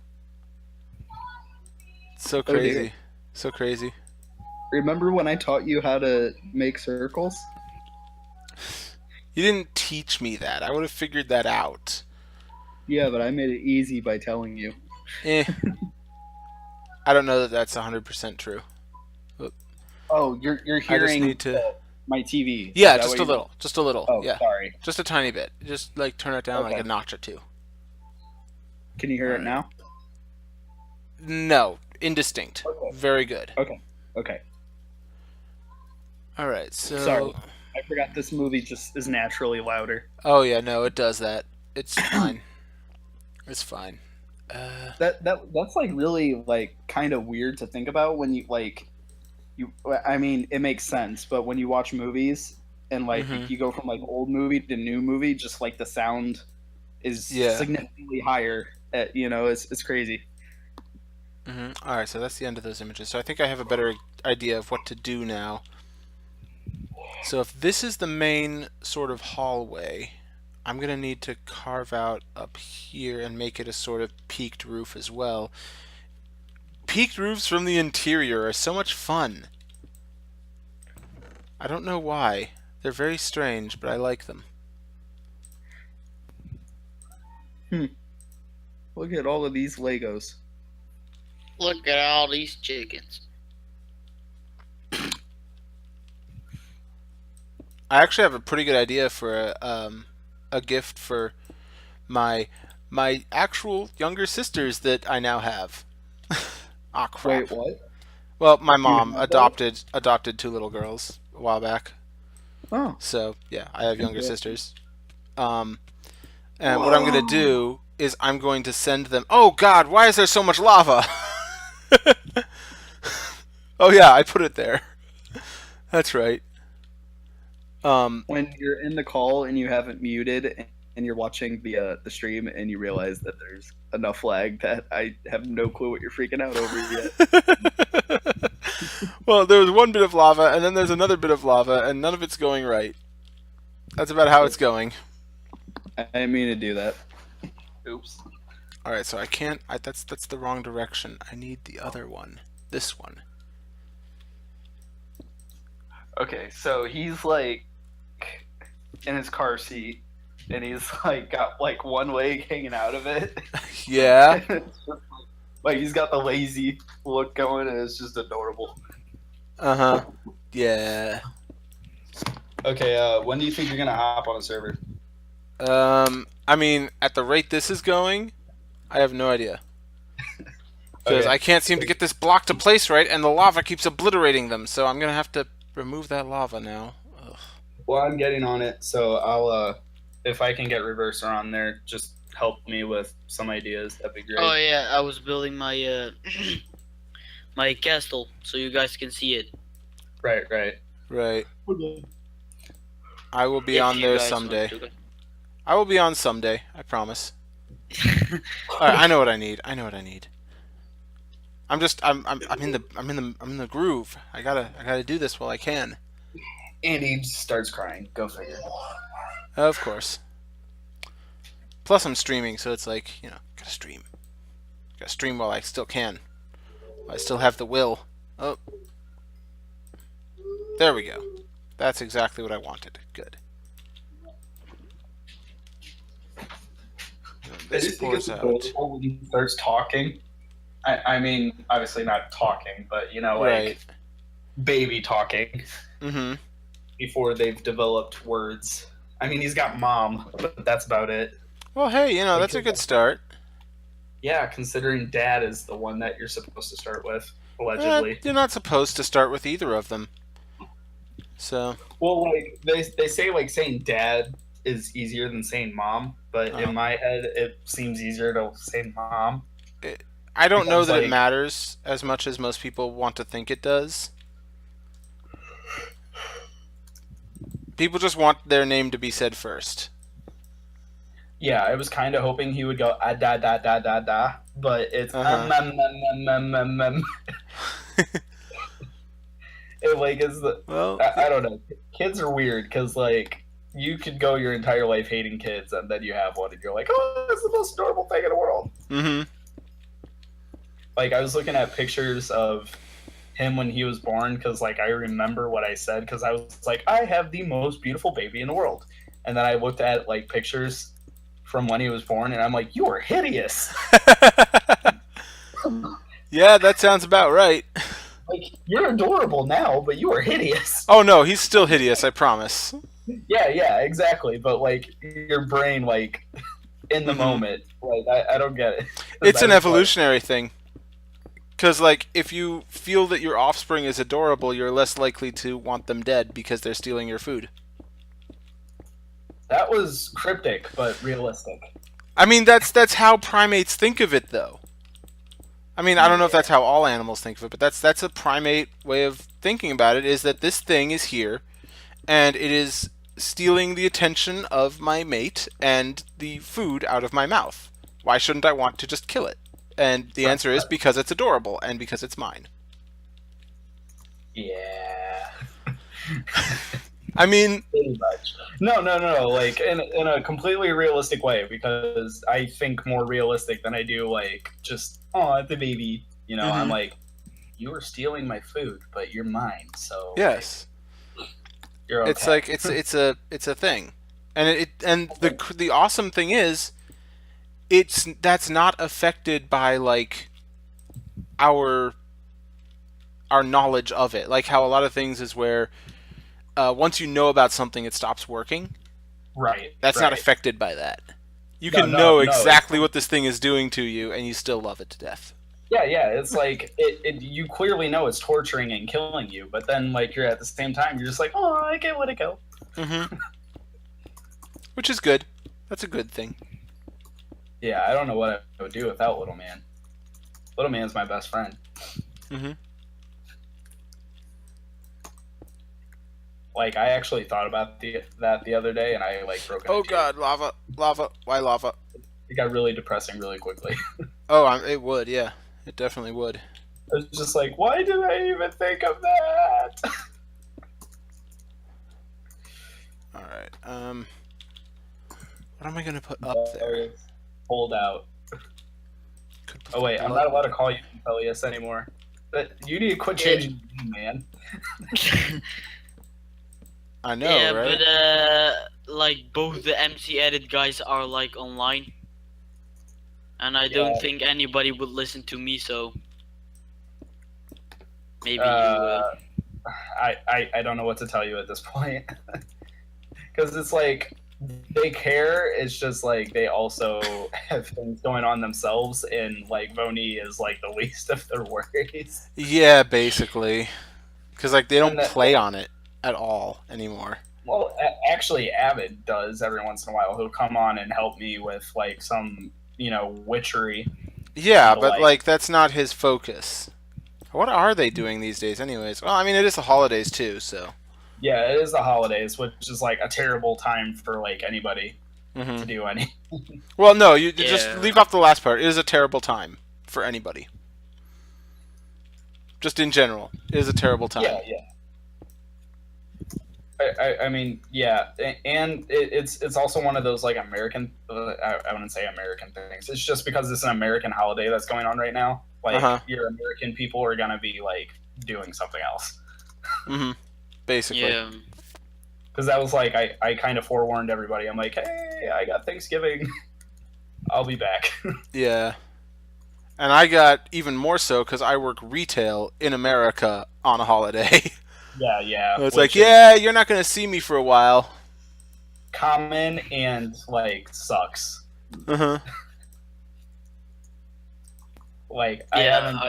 It's so Oh dear. crazy. So crazy. Remember when I taught you how to make circles? You didn't teach me that. I would have figured that out. Yeah, but I made it easy by telling you. Eh. I don't know that that's 100% true. Oh, you're I just hearing need to. my TV. Is Yeah, that just what a you're? little. Just a little. Oh, Yeah. sorry. Just a tiny bit. Just like turn it down like Okay. a notch or two. Can you hear it Alright. now? No. Indistinct. Okay. Very good. Okay. Okay. Alright, so. Sorry. I forgot this movie just is naturally louder. Oh, yeah, no, it does that. It's fine. It's fine. That's like really like kind of weird to think about when I mean it makes sense, but when you watch movies and like Mhm. you go from like old movie to new movie, just like the sound is Yeah. significantly higher. It's crazy. All right, so that's the end of those images. So I think I have a better idea of what to do now. So if this is the main sort of hallway, I'm going to need to carve out up here and make it a sort of peaked roof as well. Peaked roofs from the interior are so much fun. I don't know why. They're very strange, but I like them. Look at all of these Legos. Look at all these chickens. I actually have a pretty good idea for a gift for my actual younger sisters that I now have. Ah, crap. Wait, what? Well, my You mom have those? adopted two little girls a while back. Oh. So yeah, I have younger Yeah. sisters. And what I'm gonna do is I'm going to send them. Oh God, why is there so much lava? Oh yeah, I put it there. That's right. When you're in the call and you haven't muted and you're watching the stream and you realize that there's enough lag that I have no clue what you're freaking out over yet. Well, there was one bit of lava, and then there's another bit of lava, and none of it's going right. That's about how it's going. I didn't mean to do that. Oops. All right, so I can't. That's the wrong direction. I need the other one. This one. Okay, so he's like in his car seat and he's like got like one leg hanging out of it. Yeah. It's just like he's got the lazy look going and it's just adorable. Uh-huh. Yeah. Okay, when do you think you're gonna hop on a server? I mean, at the rate this is going, I have no idea. Because Okay. I can't seem to get this block to place right, and the lava keeps obliterating them, so I'm gonna have to remove that lava now. Ugh. Well, I'm getting on it, so I'll if I can get Reverser on there, just help me with some ideas. That'd be great. Oh yeah, I was building my my castle so you guys can see it. Right. Right. I will be If on you there guys want someday. to. I will be on someday, I promise. Alright, I know what I need. I'm in the groove. I gotta do this while I can. And he starts crying. Go figure. Of course. Plus I'm streaming, so it's like, gotta stream. Gotta stream while I still can. While I still have the will. Oh. There we go. That's exactly what I wanted. Good. This pours out. When he starts talking. I mean, obviously not talking, but like Right. baby talking Mm-hmm. before they've developed words. I mean, he's got mom, but that's about it. Well, hey, that's a good start. Yeah, considering dad is the one that you're supposed to start with, allegedly. You're not supposed to start with either of them. So. Well, like they say, like saying dad is easier than saying mom, but Oh. in my head, it seems easier to say mom. I don't know Because, that it like- matters as much as most people want to think it does. People just want their name to be said first. Yeah, I was kind of hoping he would go da da da da da, but it's It like is the Well, I don't know. Kids are weird because like you could go your entire life hating kids and then you have one and you're like, oh, that's the most adorable thing in the world. mm-hmm. Like I was looking at pictures of him when he was born because like I remember what I said because I was like, I have the most beautiful baby in the world, and then I looked at like pictures from when he was born and I'm like, you are hideous. Yeah, that sounds about right. Like you're adorable now, but you are hideous. Oh no, he's still hideous, I promise. Yeah, exactly. But like your brain, like in the Mhm. moment, like I don't get it. It's an I was like, evolutionary thing. Because, like, if you feel that your offspring is adorable, you're less likely to want them dead because they're stealing your food. that was cryptic but realistic. I mean, that's how primates think of it, though. I mean, I don't know if that's how all animals think of it, but that's a primate way of thinking about it, is that this thing is here, and it is stealing the attention of my mate and the food out of my mouth. Why shouldn't I want to just kill it? And the answer is because it's adorable and because it's mine. Yeah. I mean, Pretty much. No. Like in a completely realistic way, because I think more realistic than I do like just the baby. You know, I'm like, you were stealing my food, but you're mine, so yes. like, you're okay. It's like it's a thing. And the awesome thing is that's not affected by like our knowledge of it. Like how a lot of things is where once you know about something, it stops working. Right. That's not affected by that. You can No, know exactly what this thing is doing to you, and you still love it to death. Yeah. It's like you clearly know it's torturing and killing you, but then like you're at the same time you're just like, oh, I can't let it go. Which is good. That's a good thing. Yeah, I don't know what I would do without Little Man. Little Man's my best friend. Like I actually thought about that the other day, and I like broke. Oh God, lava! Why lava? It got really depressing really quickly. Oh, it would. Yeah, it definitely would. I was just like, why did I even think of that? All right. What am I gonna put up there? Hold out. Oh wait, I'm not allowed to call you Elias anymore. But you need to quit changing your name, man. I know, yeah, right? But like both the MC Edit guys are like online, and I don't think anybody would listen to me. So maybe you. I don't know what to tell you at this point, because it's like they care. It's just like they also have things going on themselves, and like Voni is like the least of their worries. Yeah, basically, because like they don't play on it at all anymore. Well, actually, Avid does every once in a while. He'll come on and help me with like some, witchery. Yeah, but like that's not his focus. What are they doing these days, anyways? Well, I mean, it is the holidays too, so. Yeah, it is the holidays, which is like a terrible time for like anybody to do any. Well, no, you just leave off the last part. It is a terrible time for anybody. Just in general, it is a terrible time. Yeah. I mean, yeah, and it's also one of those like American. I wouldn't say American things. It's just because it's an American holiday that's going on right now. Like your American people are gonna be like doing something else. Basically. Yeah. Because that was like I kind of forewarned everybody. I'm like, hey, I got Thanksgiving. I'll be back. Yeah. And I got even more so because I work retail in America on a holiday. Yeah. It's like, you're not going to see me for a while. Common and, like, sucks. Like, yeah,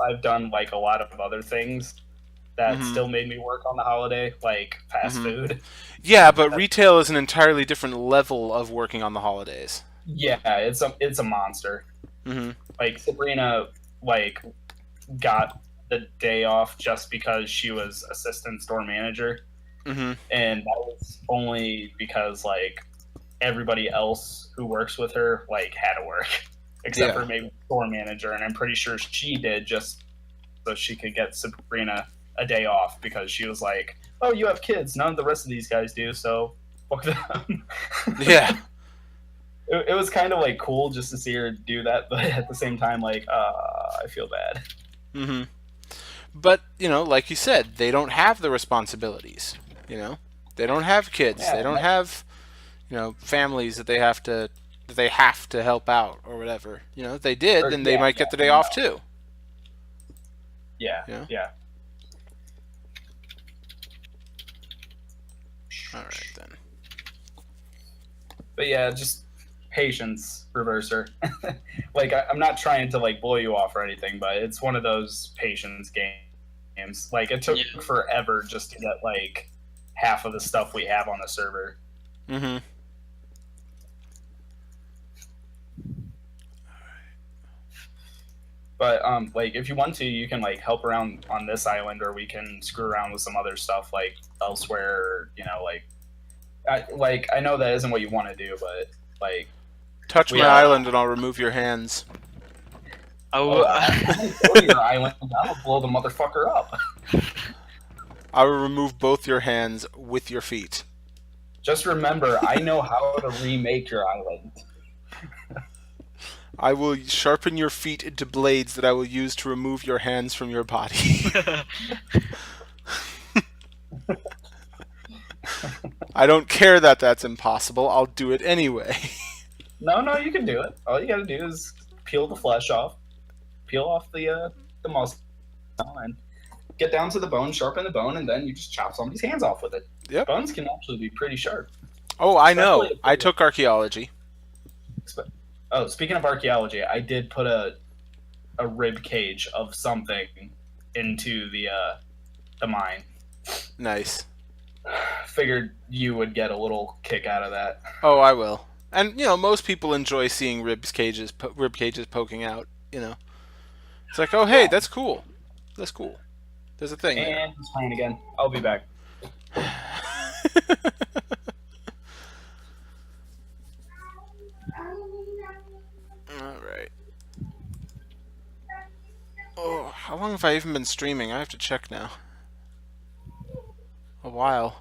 I've done, like, a lot of other things that still made me work on the holiday, like fast food. Yeah, but retail is an entirely different level of working on the holidays. Yeah, it's a monster. Like, Sabrina, like, got the day off just because she was assistant store manager, and that was only because like everybody else who works with her like had to work, except for maybe store manager, and I'm pretty sure she did just so she could get Sabrina a day off because she was like, "Oh, you have kids. None of the rest of these guys do, so fuck them." Yeah. It was kind of like cool just to see her do that, but at the same time, like, I feel bad. But, like you said, they don't have the responsibilities, They don't have kids. Yeah, they don't have, families that they have to help out or whatever. If they did, then they might get the day off too. Yeah. All right, then. But yeah, just patience, Reverser. Like, I'm not trying to like blow you off or anything, but it's one of those patience games. Like, it took forever just to get like half of the stuff we have on the server. But like, if you want to, you can like help around on this island, or we can screw around with some other stuff like elsewhere. Like, I know that isn't what you want to do, but like. Touch We my are- island and I'll remove your hands. Oh, I'm gonna go to your island. I'm gonna blow the motherfucker up. I will remove both your hands with your feet. Just remember, I know how to remake your island. I will sharpen your feet into blades that I will use to remove your hands from your body. I don't care that that's impossible. I'll do it anyway. No, you can do it. All you gotta do is peel the flesh off, peel off the muscle, and get down to the bone, sharpen the bone, and then you just chop somebody's hands off with it. Yep. Bones can actually be pretty sharp. Oh, I know. Especially if I took archaeology. Oh, speaking of archaeology, I did put a rib cage of something into the mine. Nice. Figured you would get a little kick out of that. Oh, I will. And most people enjoy seeing rib cages poking out. It's like, oh, hey, that's cool. That's cool. There's a thing there. And it's fine again. I'll be back. All right. Oh, how long have I even been streaming? I have to check now. A while.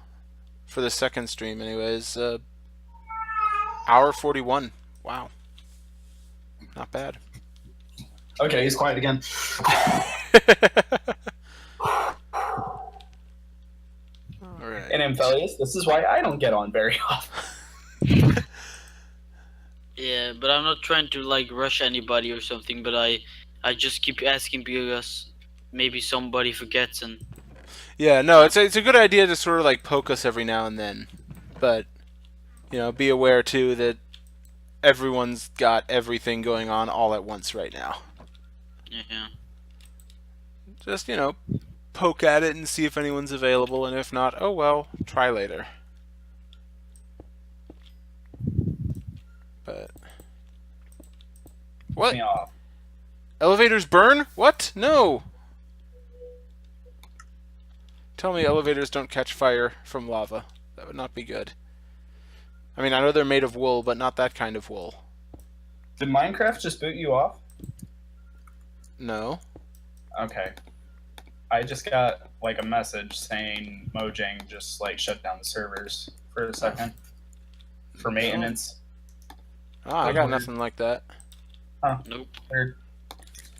For the second stream, anyways. Hour 41. Wow. Not bad. Okay, he's quiet again. Alright. And Amphibious, this is why I don't get on very often. Yeah, but I'm not trying to like rush anybody or something. But I just keep asking because maybe somebody forgets and. Yeah, no, it's a good idea to sort of like poke us every now and then, but be aware too that everyone's got everything going on all at once right now. Yeah. Just poke at it and see if anyone's available, and if not, oh well, try later. But what? Yeah. Elevators burn? What? No. Tell me elevators don't catch fire from lava. That would not be good. I mean, I know they're made of wool, but not that kind of wool. Did Minecraft just boot you off? No. Okay. I just got like a message saying Mojang just like shut down the servers for a second for maintenance. Ah, I got nothing like that. Nope. Or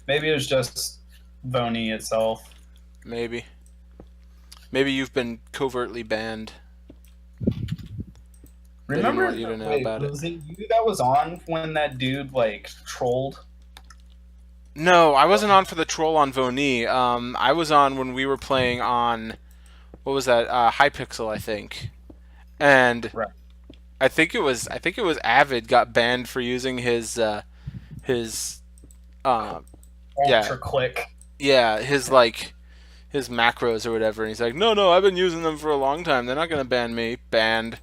maybe it was just Vony itself. Maybe. Maybe you've been covertly banned. They didn't Remember, want you to know wait, about it. was it you that was on when that dude like trolled? No, I wasn't on for the troll on Voni. I was on when we were playing on, what was that? Hypixel, I think. And Right. I think it was Avid got banned for using his Ultra click. his macros or whatever. And he's like, no, I've been using them for a long time. They're not gonna ban me. Banned.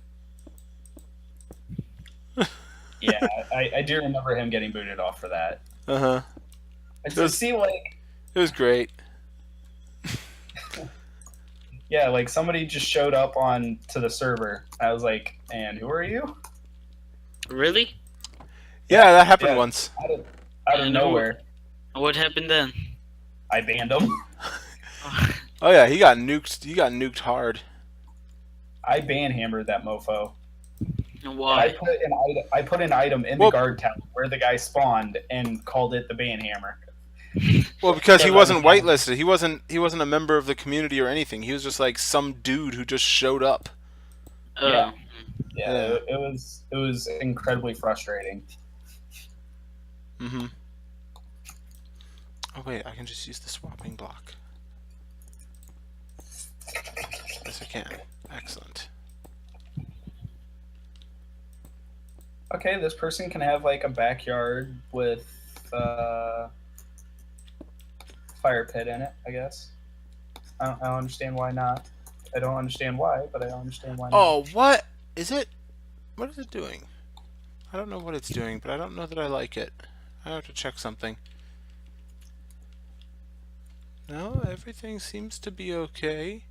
Yeah, I do remember him getting booted off for that. Uh-huh. And to see like, It was great. yeah, like somebody just showed up on to the server. I was like, and who are you? Really? Yeah, that happened Yeah. once. Out of And nowhere, What happened then? I banned him. Oh yeah, he got nuked. He got nuked hard. I ban hammered that mofo. And I why? put an item in Well- the guard tower where the guy spawned and called it the ban hammer. Well, because he Yeah, wasn't that was- whitelisted. He wasn't a member of the community or anything. He was just like some dude who just showed up. Yeah. Mm. Yeah, it was incredibly frustrating. Mm-hmm. Oh wait, I can just use the swapping block. Yes, I can. Excellent. Okay, this person can have like a backyard with fire pit in it, I guess. I don't understand why not. I don't understand why, but I don't understand why not. Oh, what is it? What is it doing? I don't know what it's doing, but I don't know that I like it. I have to check something. No, everything seems to be okay.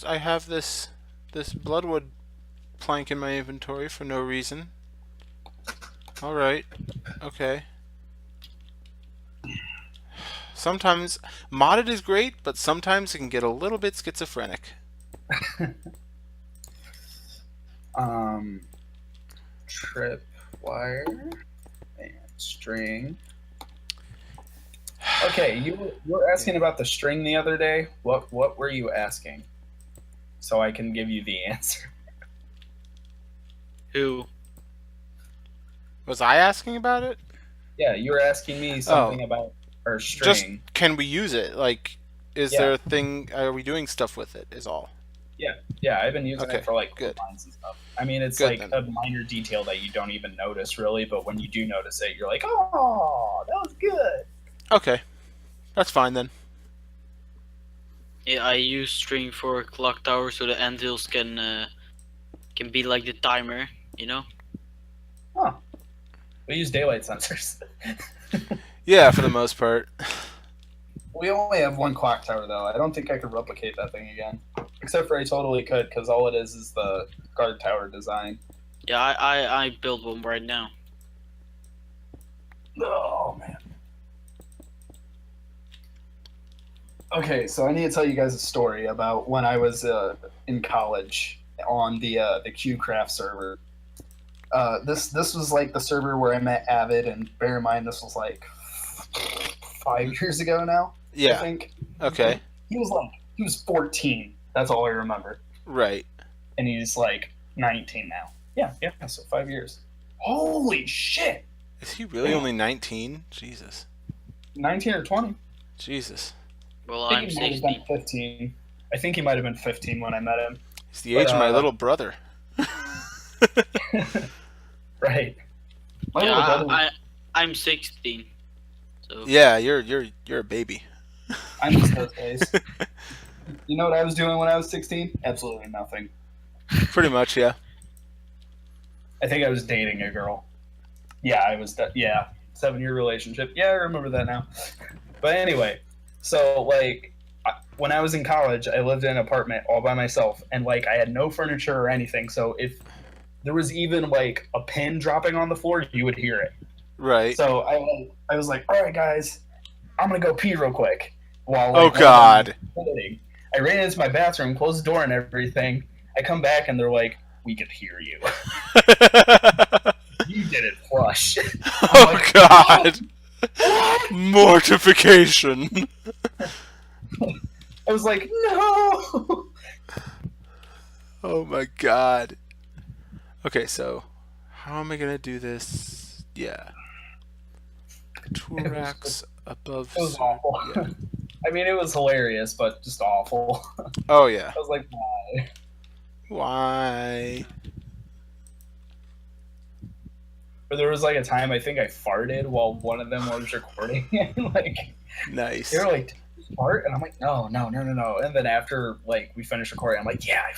I have this bloodwood plank in my inventory for no reason. All right. Okay. Sometimes modded is great, but sometimes it can get a little bit schizophrenic. Um, tripwire and string. Okay, you were asking about the string the other day. What were you asking? So I can give you the answer. Who? Was I asking about it? Yeah, you were asking me something about our Just string. can we use it? Like, is Yeah. there a thing? Are we doing stuff with it? Is all. Yeah, I've been using Okay, it for like good. lines and stuff. I mean, it's Good like then. a minor detail that you don't even notice really, but when you do notice it, you're like, oh, that was good. Okay, that's fine then. Yeah, I use string for clock tower so the anvils can be like the timer, you know? Huh. We use daylight sensors. Yeah, for the most part. We only have one clock tower though. I don't think I could replicate that thing again. Except for I totally could, because all it is the guard tower design. Yeah, I built one right now. Oh man. Okay, so I need to tell you guys a story about when I was in college on the QCraft server. This was like the server where I met Avid, and bear in mind this was like 5 years ago now. I Yeah. think Okay. he was 14. That's all I remember, Right. and he's like 19 now. Yeah. So 5 years. Holy shit! Is he really only 19? Jesus. 19 or 20. Jesus. Well, I I'm think he might have been 16. 15. I think he might have been 15 when I met him. He's the But, age of my little brother. Right. My Yeah, little brother, I'm 16. So Yeah, you're a baby. I miss those days. You know what I was doing when I was 16? Absolutely nothing. Pretty much, yeah. I think I was dating a girl. Yeah, I was. Yeah, 7-year relationship. Yeah, I remember that now. But anyway, so like when I was in college, I lived in an apartment all by myself, and like I had no furniture or anything. So if there was even like a pin dropping on the floor, you would hear it. Right. So I was like, all right, guys, I'm gonna go pee real quick. While Oh like, God. I ran into my bathroom, closed the door and everything. I come back and they're like, we could hear you. You didn't flush. Oh like, God. What? Mortification. I was like, no. Oh my God. Okay, so how am I gonna do this? Yeah. Tool It was racks above. It was awful. Yeah. I mean, it was hilarious, but just awful. Oh yeah. I was like, why? Why? But there was like a time I think I farted while one of them was recording. And like Nice. they were like, "Did you fart?" And I'm like, no. And then after like we finished recording, I'm like, yeah, I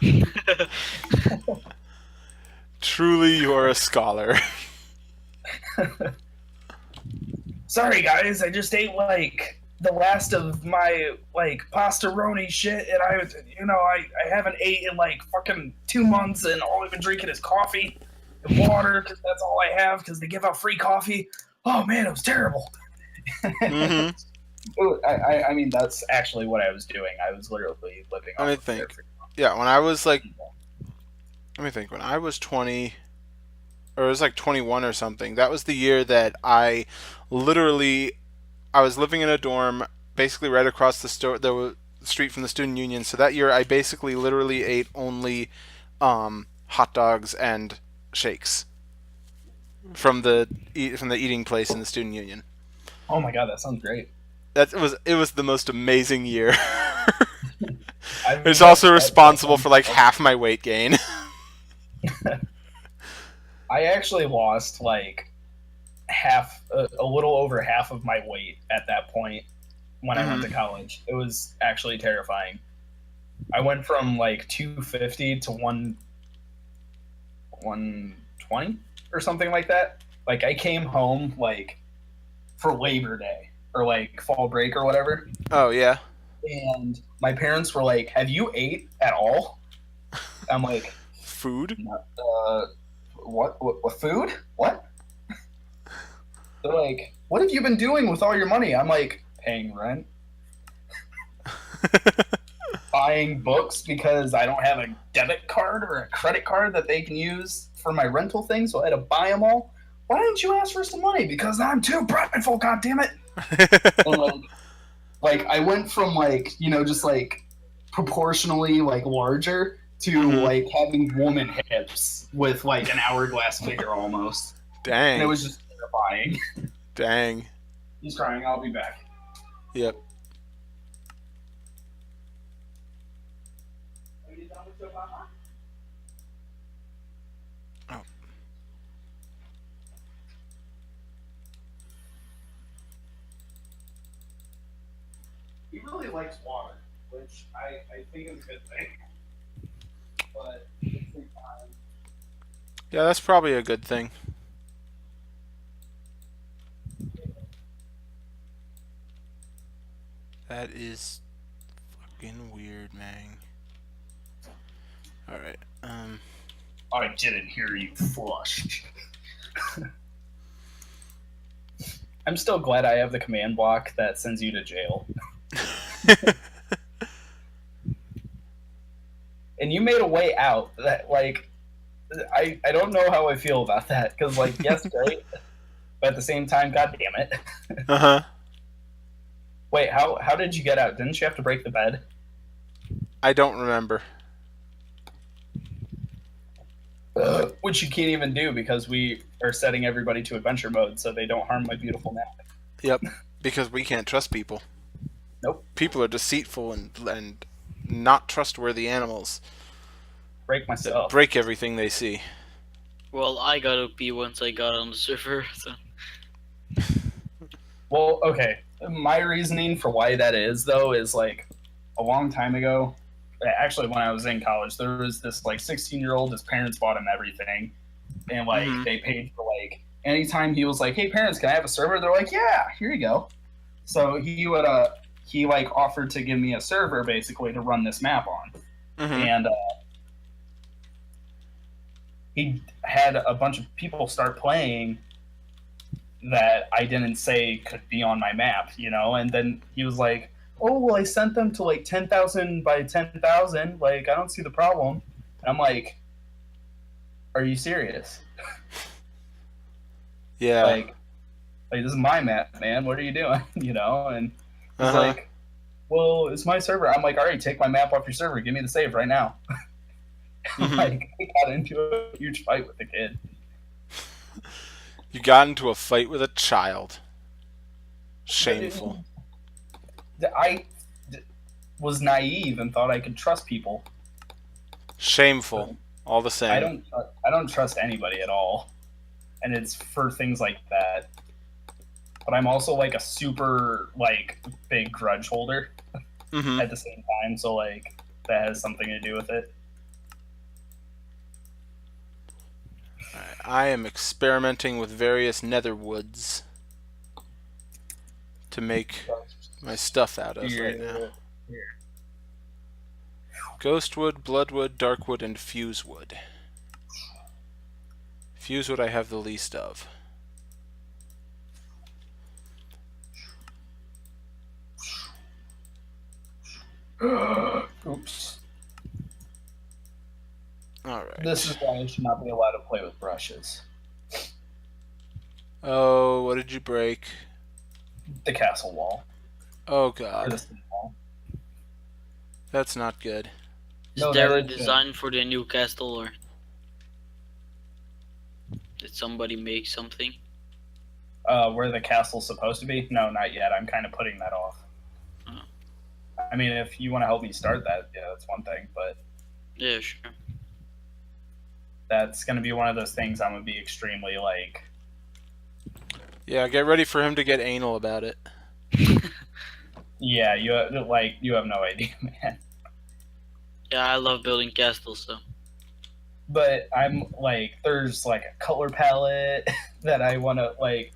farted. Truly, you're a scholar. Sorry guys, I just ate like the last of my like pastaroni shit, and I haven't ate in like fucking 2 months, and all I've been drinking is coffee and water because that's all I have because they give out free coffee. Oh man, it was terrible. Mm-hmm. I mean, that's actually what I was doing. I was literally living Let me off of their think. free coffee. Yeah, when I was like, let me think. When I was 20, or it was like 21 or something. That was the year that I literally, I was living in a dorm, basically right across the street from the student union. So that year, I basically literally ate only hot dogs and shakes from the eating place in the student union. Oh my god, that sounds great. It was the most amazing year. I It's also responsible for like half my weight gain. I actually lost like a little over half of my weight at that point when I went to college. It was actually terrifying. I went from like 250 to 120 or something like that. Like I came home like for Labor Day or like fall break or whatever, Oh yeah. and my parents were like, "Have you ate at all?" I'm like, Food? What food? What? They're like, what have you been doing with all your money? I'm like, paying rent, buying books because I don't have a debit card or a credit card that they can use for my rental thing, so I had to buy them all. Why didn't you ask for some money? Because I'm too prideful, goddammit. And like I went from like, just like proportionally like larger to like having woman hips with like an hourglass figure almost. Dang. And it was just terrifying. Dang. He's crying. I'll be back. Yep. Oh. He really likes water, which I think is a good thing. But at the same time, Yeah, that's probably a good thing. That is fucking weird, man. Alright, I didn't hear you flush. I'm still glad I have the command block that sends you to jail. And you made a way out that, like, I don't know how I feel about that, because, like, yes, great, but at the same time, god damn it. Uh-huh. Wait, how did you get out? Didn't you have to break the bed? I don't remember. Which you can't even do because we are setting everybody to adventure mode so they don't harm my beautiful map. Yep, because we can't trust people. Nope. People are deceitful and not trustworthy animals Break that myself. break everything they see. Well, I got OP once I got on the server, so. Well, okay. My reasoning for why that is, though, is like a long time ago. Actually, when I was in college, there was this like 16-year-old. His parents bought him everything, and like they paid for like anytime he was like, "Hey, parents, can I have a server?" They're like, "Yeah, here you go." So he like offered to give me a server basically to run this map on, and he had a bunch of people start playing that I didn't say could be on my map, and then he was like, "Oh, well, I sent them to like 10,000 by 10,000. Like, I don't see the problem." And I'm like, "Are you serious? Yeah. Like this is my map, man. What are you doing?" And he's like, "Well, it's my server." I'm like, "All right, take my map off your server. Give me the save right now." Like, I got into a huge fight with the kid. You got into a fight with a child. Shameful. I was naive and thought I could trust people. Shameful. All the same. I don't trust anybody at all, and it's for things like that. But I'm also like a super like big grudge holder at the same time, so like that has something to do with it. I am experimenting with various nether woods to make my stuff out of right now. Ghostwood, bloodwood, darkwood, and fusewood. Fusewood I have the least of. Oops. Alright. This is why I should not be allowed to play with brushes. Oh, what did you break? The castle wall. Oh Or the god. city wall. That's not good. Is No, there that a is good. design for the new castle, or did somebody make something? Where the castle's supposed to be? No, not yet. I'm kind of putting that off. Oh. I mean, if you want to help me start that, yeah, that's one thing. But Yeah, sure. that's going to be one of those things I'm going to be extremely, like... Yeah, get ready for him to get anal about it. Yeah, you have no idea, man. Yeah, I love building castles, so. But I'm, like, there's, like, a color palette that I want to, like...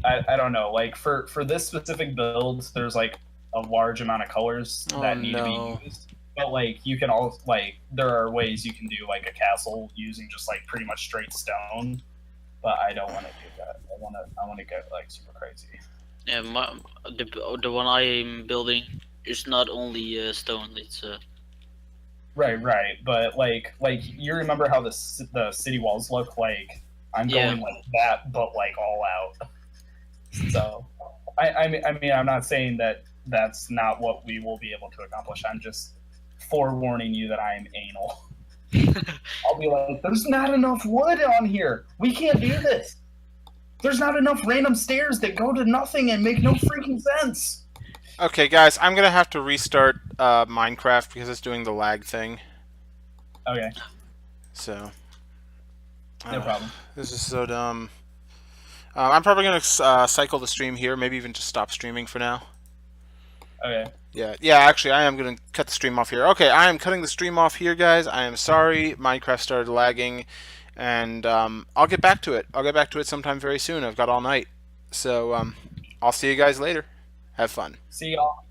I don't know. Like, for this specific build, there's, like, a large amount of colors that need to be used. but like you can also like there are ways you can do like a castle using just like pretty much straight stone. But I don't want to do that. I want to get like super crazy. Yeah, the one I'm building is not only stone. It's Right. But like you remember how the city walls look like? I'm Yeah. going like that, but like all out. So, I mean, I'm not saying that that's not what we will be able to accomplish. I'm just forewarning you that I am anal. I'll be like, there's not enough wood on here. We can't do this. There's not enough random stairs that go to nothing and make no freaking sense. Okay, guys, I'm gonna have to restart Minecraft because it's doing the lag thing. Okay, So. no problem. This is so dumb. I'm probably gonna cycle the stream here. Maybe even just stop streaming for now. Okay. Yeah. Actually, I am gonna cut the stream off here. Okay, I am cutting the stream off here, guys. I am sorry. Minecraft started lagging, and I'll get back to it. I'll get back to it sometime very soon. I've got all night, so I'll see you guys later. Have fun. See y'all.